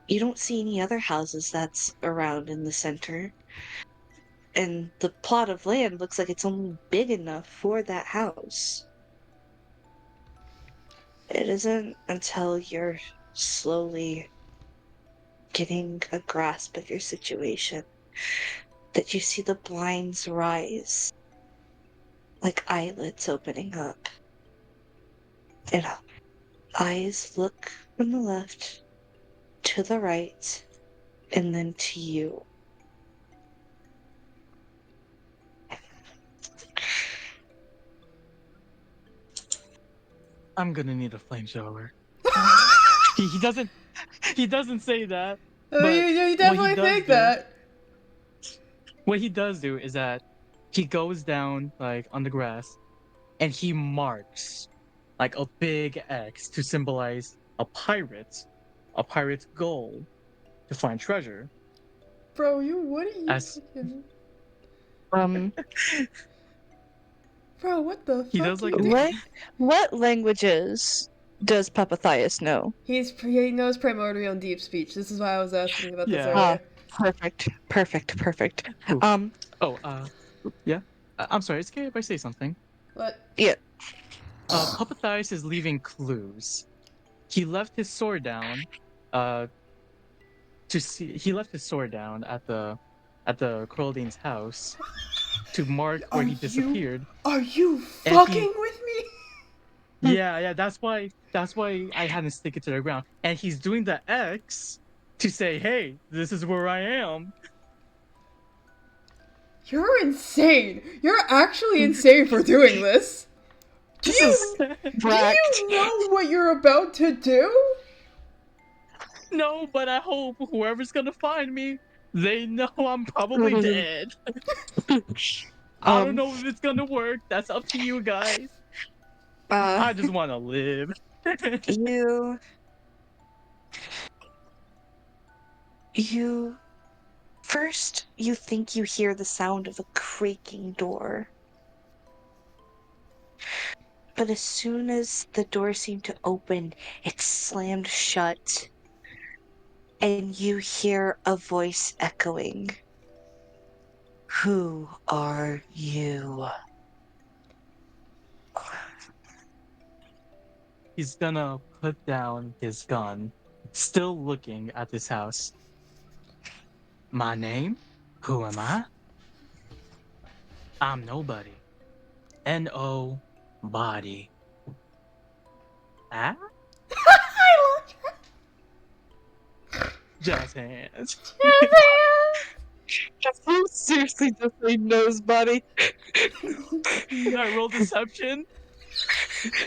You don't see any other houses that's around in the center. And the plot of land looks like it's only big enough for that house. It isn't until you're slowly getting a grasp of your situation that you see the blinds rise like eyelids opening up. And eyes look from the left to the right and then to you. I'm gonna need a flamethrower. He doesn't he doesn't say that, Oh, but you what he definitely does think do that. what he does do is that he goes down like on the grass and he marks like a big X to symbolize a pirate's goal to find treasure. Bro, what are you As fucking... Um, Bro, what the he fuck does like you do? what languages does Papathias know? He knows primordial and deep speech. This is why I was asking about this yeah. Ah, earlier. perfect. Ooh. Um, Oh, yeah. I'm sorry. It's okay if I say something. What? yeah. Puppethias is leaving clues. He left his sword down. Uh, he left his sword down at the Coraldine's house to mark where he disappeared. Are you And he fucking with me? yeah, that's why I had to stick it to the ground. And he's doing the X to say, hey, this is where I am. You're insane. You're actually insane for doing this. Do This is do wrecked. you know what you're about to do? No, but I hope whoever's gonna find me, they know I'm probably dead. I don't Um, know if it's gonna work. That's up to you guys. uh, I just wanna live. you, you, first you think you hear the sound of a creaking door. But as soon as the door seemed to open, it slammed shut, and you hear a voice echoing. Who are you? He's gonna put down his gun, still looking at this house. My name? Who am I? I'm nobody. N-O body. Ah? I love Just hands. Who seriously just say nose buddy? I roll deception.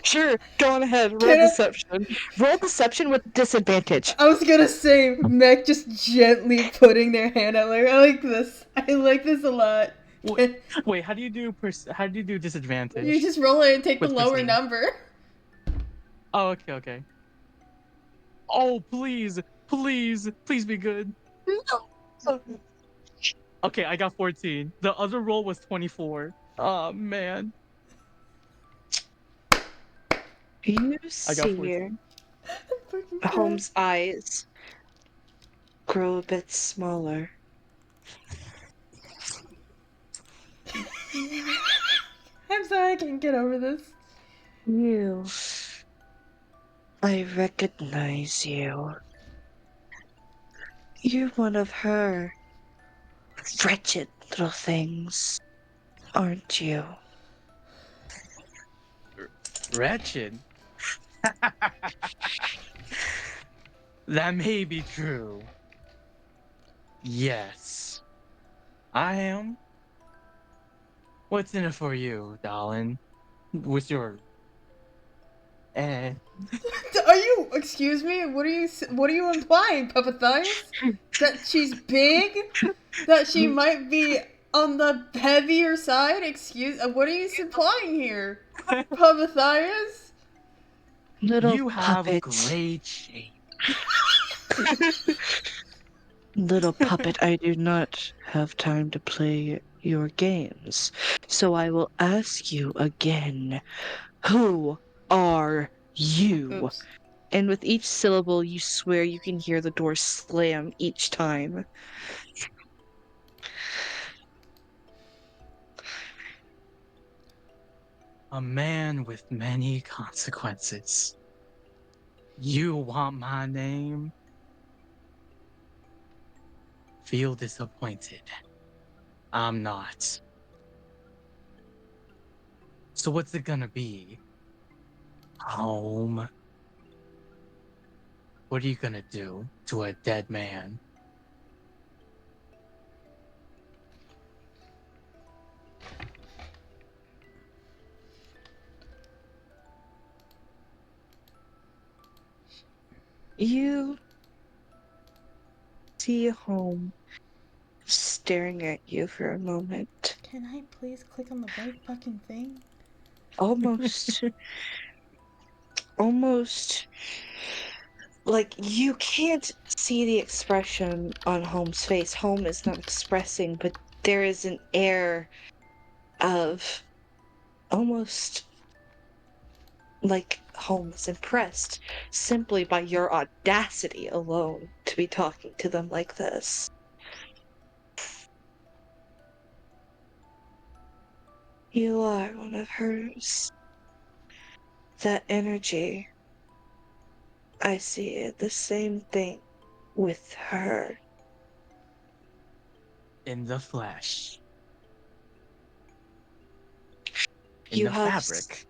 Sure, go on ahead. Roll Can I- deception. Roll deception with disadvantage. I was gonna say, Mech just gently putting their hand out like, I like this. I like this a lot. Wait, how do you do You disadvantage? just roll it and take the With lower precision. number. Oh, okay. Oh, please be good. Okay, I got 14. The other roll was 24. Oh man, You I got see 14. Fucking Holmes' eyes grow a bit smaller. I'm sorry, I can't get over this. You I recognize you. You're one of her wretched little things, aren't you? Wretched. That may be true. Yes, I am. What's in it for you, darling? What's your eh? Are you? Excuse me. What are you? What are you implying, Papa Thias? That she's big? That she might be on the heavier side? Excuse. What are you implying here, Papa Thias? Little You have puppet. great shape. Little puppet, I do not have time to play your games. So I will ask you again. Who are you? Oops. And with each syllable, you swear you can hear the door slam each time. A man with many consequences. You want my name? Feel disappointed. I'm not. So what's it gonna be? Home? What are you gonna do to a dead man? You see home staring at you for a moment. Can I please click on the right fucking thing? Almost, almost like you can't see the expression on Home's face. Home is not expressing, but there is an air of almost like Home is impressed simply by your audacity alone to be talking to them like this. You are one of hers. That energy, I see it the same thing with her. In the flesh. In You the have fabric.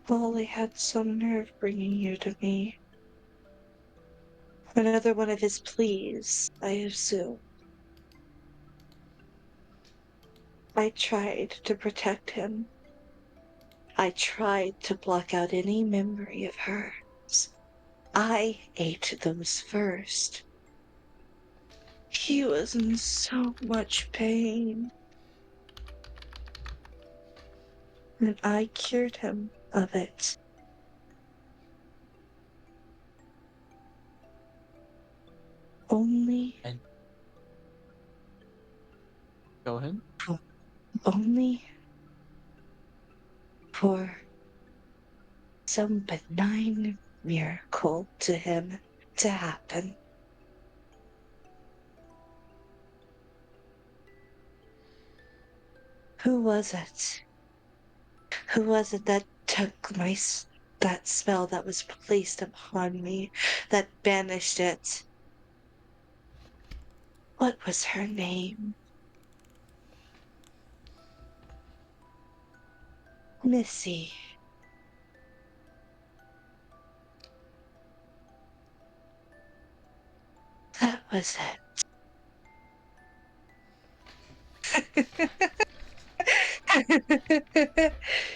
Wally had some nerve bringing you to me. Another one of his pleas, I assume. I tried to protect him. I tried to block out any memory of hers. I ate those first. He was in so much pain, and I cured him of it. Only, And go ahead. only for some benign miracle to him to happen. Who was it? Who was it that took that spell that was placed upon me, that banished it? What was her name? Missy. That was it.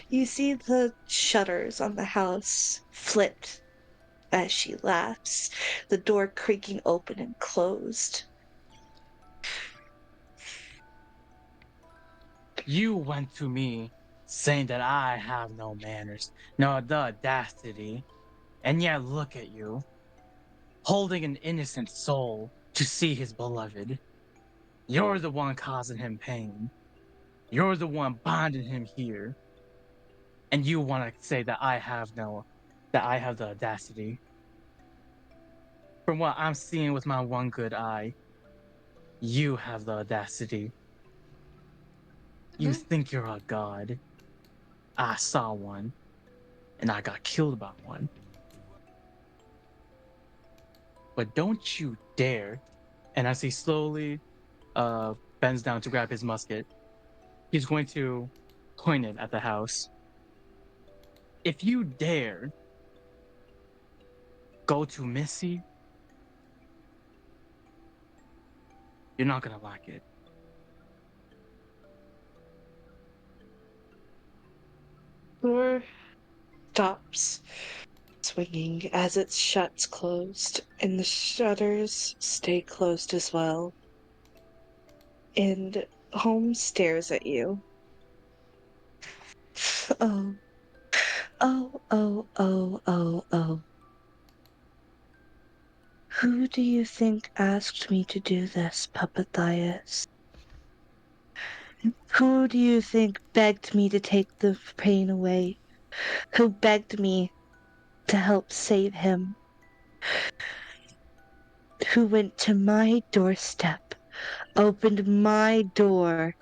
You see the shutters on the house flit as she laughs, the door creaking open and closed. You went to me saying that I have no manners, no the audacity, and yet look at you, holding an innocent soul to see his beloved. You're the one causing him pain. You're the one binding him here. And you want to say that that I have the audacity. From what I'm seeing with my one good eye, you have the audacity. You think you're a god. I saw one, and I got killed by one. But don't you dare. And as he slowly bends down to grab his musket, he's going to point it at the house. If you dare go to Missy, you're not gonna like it. Door stops swinging as its shuts closed, and the shutters stay closed as well. And Holmes stares at you. Oh, oh. Who do you think asked me to do this, Papathias? Who do you think begged me to take the pain away? Who begged me to help save him? Who went to my doorstep, opened my door,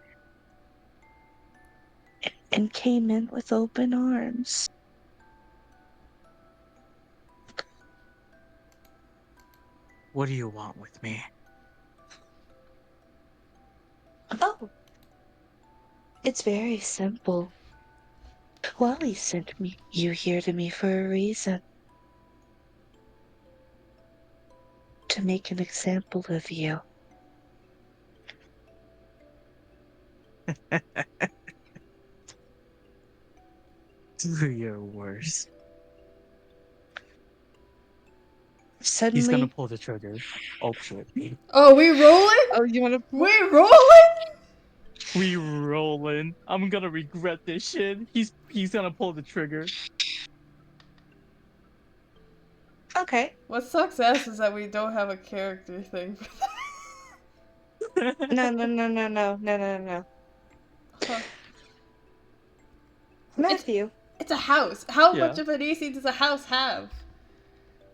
and came in with open arms? What do you want with me? Oh, it's very simple. Wally sent me you here to me for a reason. To make an example of you. Do your worst. He's gonna Suddenly, pull the trigger. Oh shit. Oh, we rolling? Oh, you want to? We rolling? We rolling. I'm gonna regret this shit. He's gonna pull the trigger. okay. What sucks ass is that we don't have a character thing for that. No. Huh. Matthew, It's a house. How Yeah. much of an AC does a house have?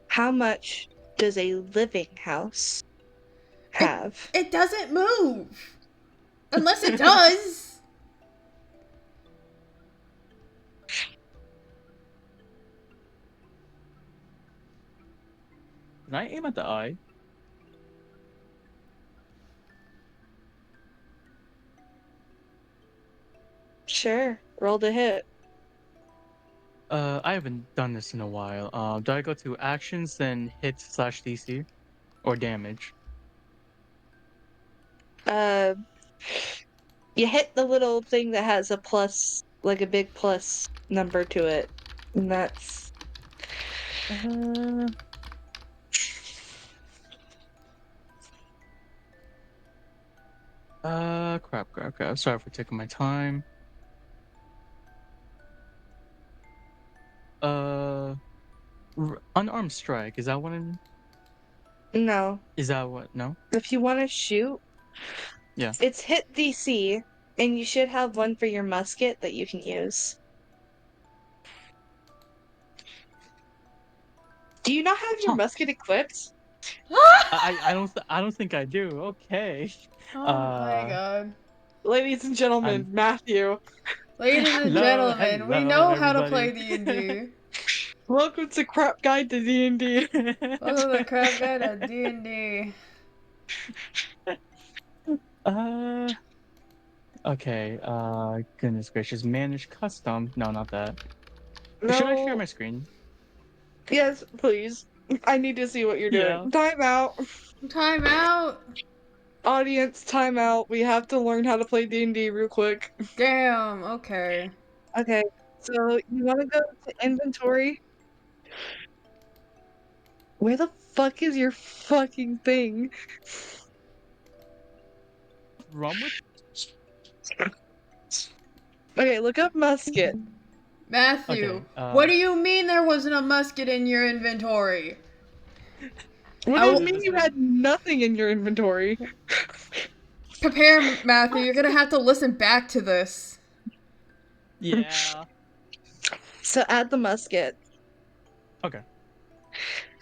how much does a living house have? It doesn't move. Unless it does. Can I aim at the eye? Sure, roll to hit. I haven't done this in a while. Do I go to actions, then hit slash DC? Or damage? Uh, you hit the little thing that has a plus, like a big plus number to it. And that's. Uh, crap. Sorry for taking my time. Unarmed strike. Is that what I'm... No. Is that what? No? If you want to shoot, Yeah. it's hit DC, and you should have one for your musket that you can use. Do you not have your Huh. musket equipped? I don't think I do. Okay. Oh my Uh, god. Ladies and gentlemen, I'm... Matthew, Ladies and gentlemen, we Hello, know how to play everybody. D&D. welcome to Crap Guide to D&D. Welcome to the Crab Guide at D&D. uh, okay. Goodness gracious. Manage custom. No, not that. Should I share No, my screen? yes, please. I need to see what you're Yeah. doing. Time out. Time out. Audience, time out. We have to learn how to play D&D real quick. Damn, okay. Okay, So, you want to go to inventory? Where the fuck is your fucking thing? Wrong with... Okay, look up musket. Matthew, Okay. what do you mean there wasn't a musket in your inventory? What I do you will mean you had nothing in your inventory? prepare, Matthew. You're gonna have to listen back to this. Yeah. So add the musket. Okay.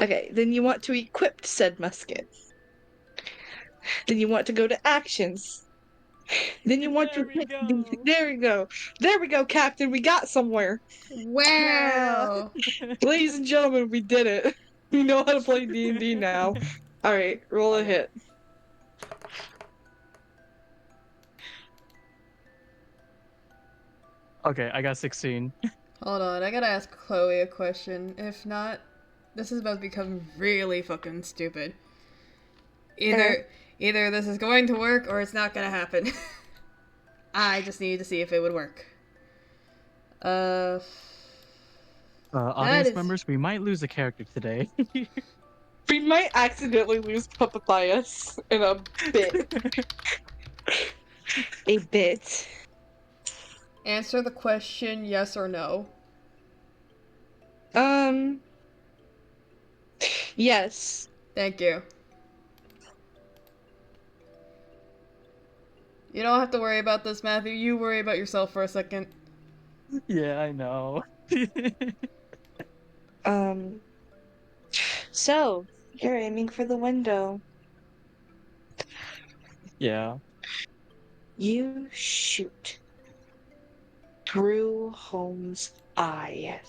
Okay, then you want to equip said musket. Then you want to go to actions. Then you want There your we go. There we go. There we go, Captain. We got somewhere. Wow. Ladies and gentlemen, we did it. We know how to play D&D now. All right, roll a Okay. hit. Okay, I got 16. Hold on, I gotta ask Chloe a question. If not, this is about to become really fucking stupid. Either either this is going to work or it's not gonna happen. I just need to see if it would work. That Audience is members, we might lose a character today. We might accidentally lose Papathias in a bit. A bit. answer the question yes or no. Um. Yes. Thank you. You don't have to worry about this, Matthew. You worry about yourself for a second. Yeah, I know. Um. So you're aiming for the window. Yeah. You shoot through Holmes' eye.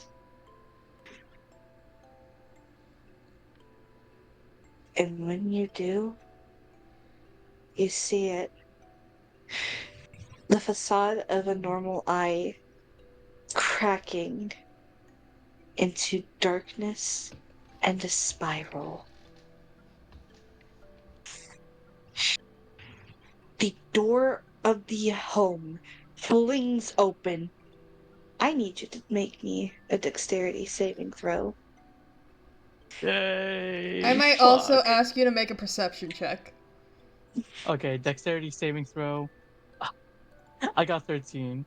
And when you do, you see it. The facade of a normal eye cracking into darkness and a spiral. The door of the home flings open. I need you to make me a dexterity saving throw. I Yay! might also Fuck. ask you to make a perception check. Okay, dexterity saving throw. I got 13.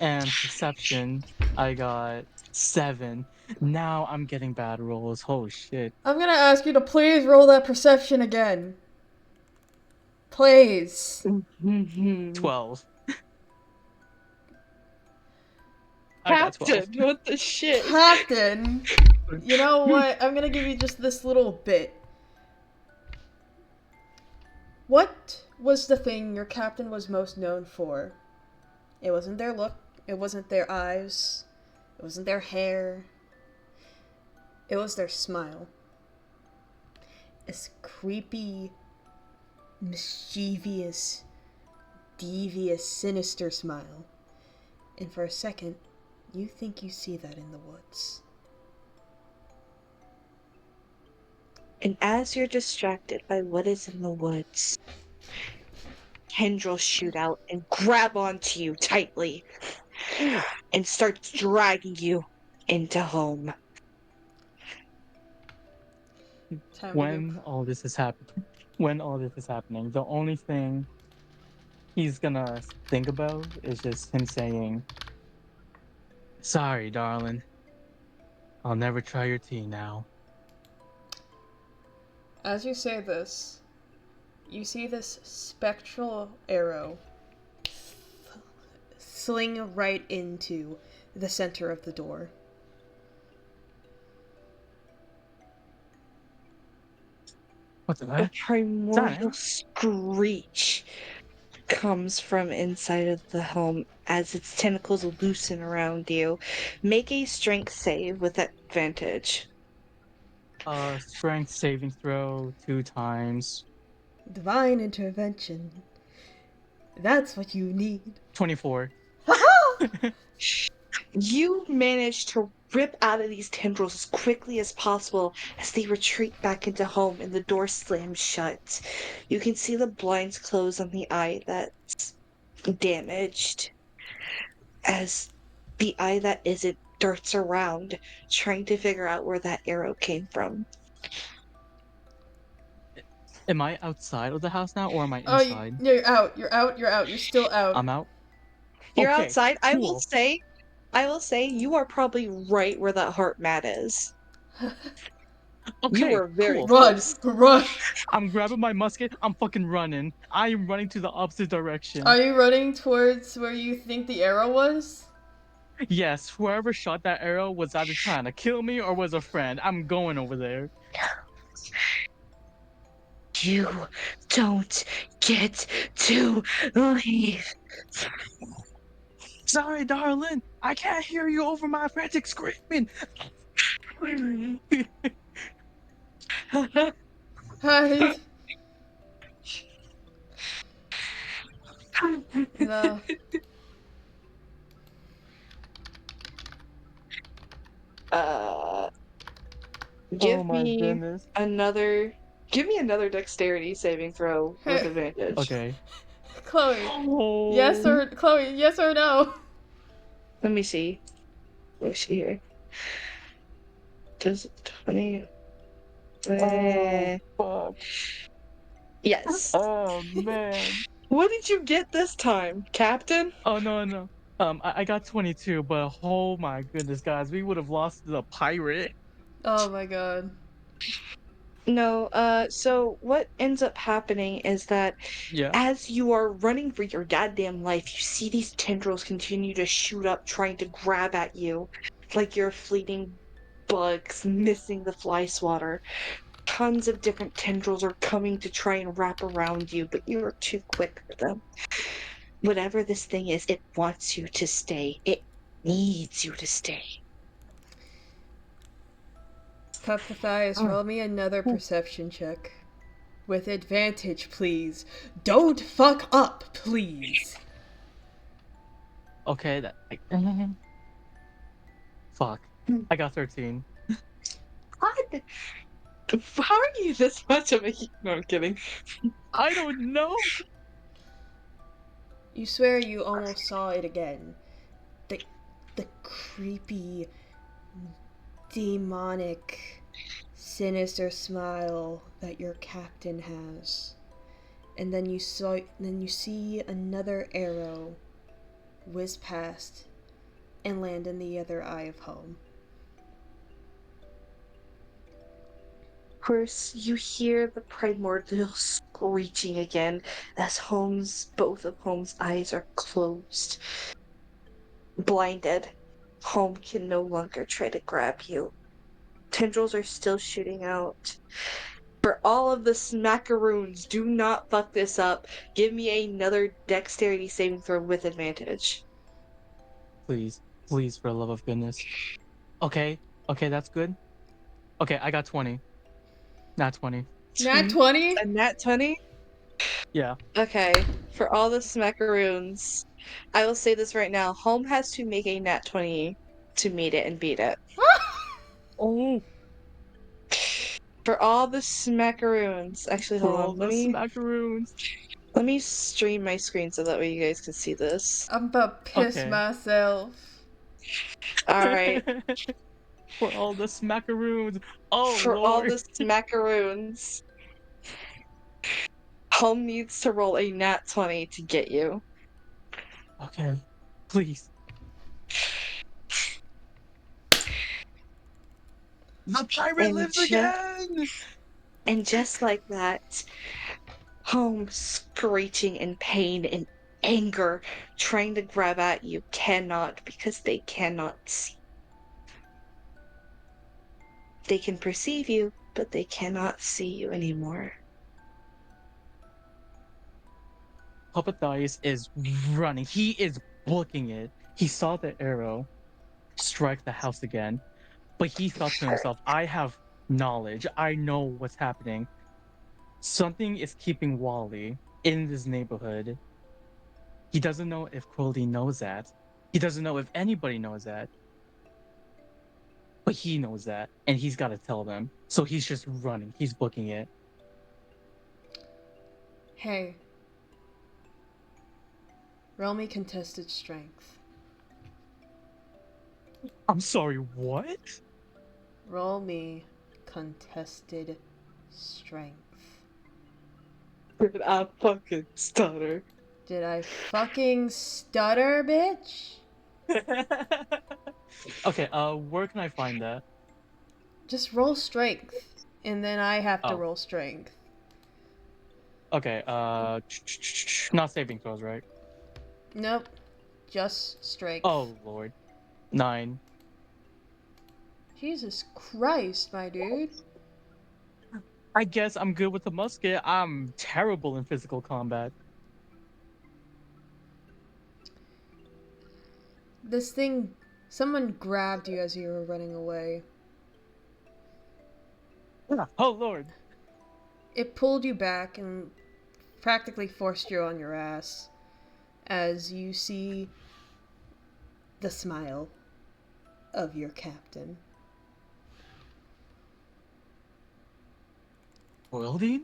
And perception, I got 7. Now I'm getting bad rolls. Oh shit. I'm gonna ask you to please roll that perception again. Please. 12. I got 12. Captain, what the shit? Captain, you know what? I'm gonna give you just this little bit. What was the thing your captain was most known for? It wasn't their look, it wasn't their eyes, it wasn't their hair, it was their smile. This creepy, mischievous, devious, sinister smile. And for a second, you think you see that in the woods. And as you're distracted by what is in the woods, tendrils shoot out and grab onto you tightly and start dragging you into home. Time to When all this is happening, the only thing he's gonna think about is just him saying, "Sorry, darling. I'll never try your tea now." As you say this, you see this spectral arrow sling right into the center of the door. What the A heck? primordial screech comes from inside of the home as its tentacles loosen around you. Make a strength save with advantage. Strength saving throw 2 times. Divine intervention. That's what you need. 24. Haha! You manage to rip out of these tendrils as quickly as possible as they retreat back into home and the door slams shut. You can see the blinds close on the eye that's damaged as the eye that isn't darts around, trying to figure out where that arrow came from. Am I outside of the house now or am I Oh, inside? you're out. You're out. You're out. You're still out. I'm out. You're Okay, outside. cool. I will say you are probably right where that heart mat is. You Okay, were very cool. Run! close. Run! I'm grabbing my musket. I'm fucking running. I am running to the opposite direction. Are you running towards where you think the arrow was? Yes, whoever shot that arrow was either trying to kill me or was a friend. I'm going over there. You don't get to leave. Sorry, darling. I can't hear you over my frantic screaming. the uh, Oh give my me goodness. another. Give me another dexterity saving throw with advantage. Okay. Chloe. Oh. Chloe, yes or no? Let me see. Let me see here. Does 20? Oh Eh, fuck. yes. Oh man. What did you get this time, Captain? Oh no no. I got 22, but oh my goodness, guys, we would have lost to the pirate. Oh my god. No, so what ends up happening is that Yeah. as you are running for your goddamn life, you see these tendrils continue to shoot up, trying to grab at you like you're fleeting bugs missing the fly swatter. Tons of different tendrils are coming to try and wrap around you, but you are too quick for them. Whatever this thing is, it wants you to stay. It needs you to stay. Papathaius, Oh, roll me another oh, perception check. With advantage, please. Don't fuck up, please. okay, that fuck. I got 13. What? How are you this much of a No, I'm kidding. I don't know. You swear you almost saw it again. The the creepy, demonic, sinister smile that your captain has. And then you see another arrow whiz past and land in the other eye of home. Of course, you hear the primordial screeching again as both of Holmes' eyes are closed. Blinded, Home can no longer try to grab you. Tendrils are still shooting out. For all of the smackaroons, do not fuck this up. Give me another dexterity saving throw with advantage. Please, please, for the love of goodness. Okay, okay, that's good. Okay, I got 20. Not 20. Nat 20? A nat 20? Yeah. Okay. For all the smackaroons, I will say this right now. Home has to make a nat 20 to meet it and beat it. Oh, For all the smackaroons. Actually, hold for all on. the smackaroons. Let me stream my screen so that way you guys can see this. I'm about to piss Okay. myself. Alright. For all the smackaroons. Oh For all lord. the smackaroons, Home needs to roll a nat 20 to get you. Okay. Please. The pirate And lives just again. And just like that, Home screeching in pain and anger, trying to grab at you, cannot because they cannot see. They can perceive you, but they cannot see you anymore. Papathais is running. He is booking it. He saw the arrow strike the house again, but he thought to himself, I have knowledge. I know what's happening. Something is keeping Wally in this neighborhood. He doesn't know if Crowley knows that. He doesn't know if anybody knows that. But he knows that, and he's got to tell them. So he's just running. He's booking it. Hey. Roll me contested strength. I'm sorry, what? Roll me contested strength. Did I fucking stutter? Did I fucking stutter, bitch? Okay, where can I find that? Just roll strength. And then I have to Oh, roll strength. okay, not saving throws, right? Nope. Just strength. Oh, Lord. 9. Jesus Christ, my dude. I guess I'm good with the musket. I'm terrible in physical combat. This thing, someone grabbed you as you were running away. Oh lord. It pulled you back and practically forced you on your ass as you see the smile of your captain. Worldine?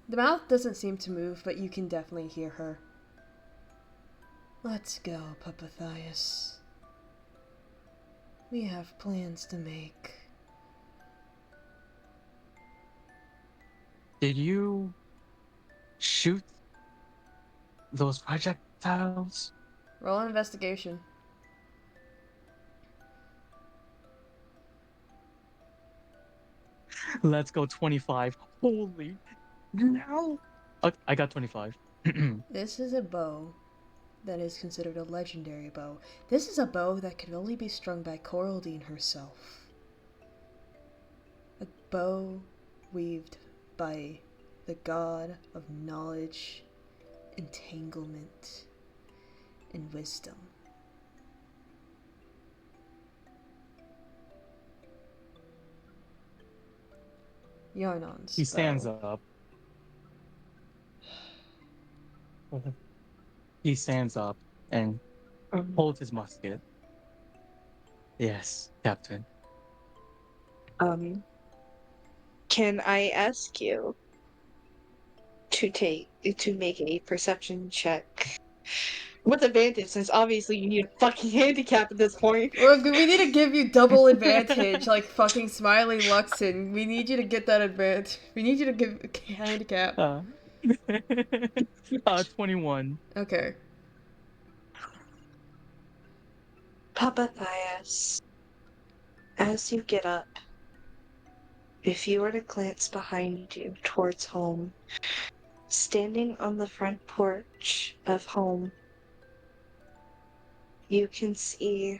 The mouth doesn't seem to move, but you can definitely hear her. Let's go, Papathias. We have plans to make. Did you shoot those projectiles? Roll an investigation. Let's go 25. Holy no. I got 25. This is a bow that is considered a legendary bow. This is a bow that can only be strung by Coraldine herself. A bow weaved by the god of knowledge, entanglement, and wisdom. Yarnon's He stands bow. up. He stands up and holds his musket. Yes, Captain. Um, can I ask you to make a perception check with advantage, since obviously you need a fucking handicap at this point? We need to give you double advantage, like fucking Smiley Luxon. We need you to get that advantage. We need you to give a handicap. Uh, 21. Okay. Papathias, as you get up, if you were to glance behind you towards home, standing on the front porch of home, you can see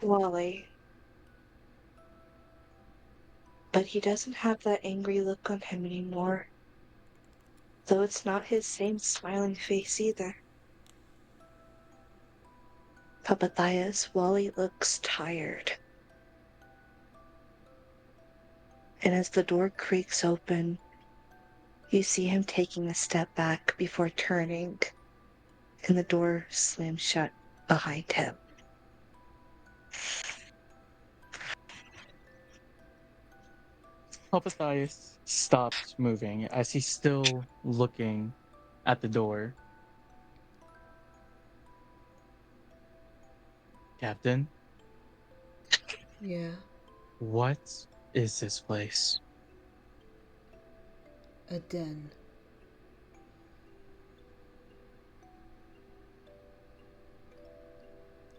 Wally. But he doesn't have that angry look on him anymore, though it's not his same smiling face either. Papathias, Wally looks tired. And as the door creaks open, you see him taking a step back before turning, and the door slams shut behind him. Papathias stops moving as he's still looking at the door. Captain, Yeah. what is this place? A den.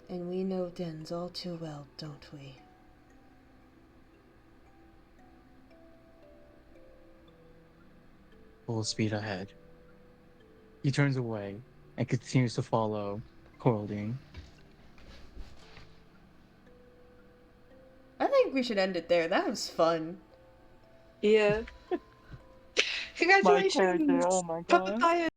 And we know dens all too well, don't we? Full speed ahead. He turns away and continues to follow Coraldine. I think we should end it there. That was fun. Yeah. My character, Congratulations, oh my god. Papathias!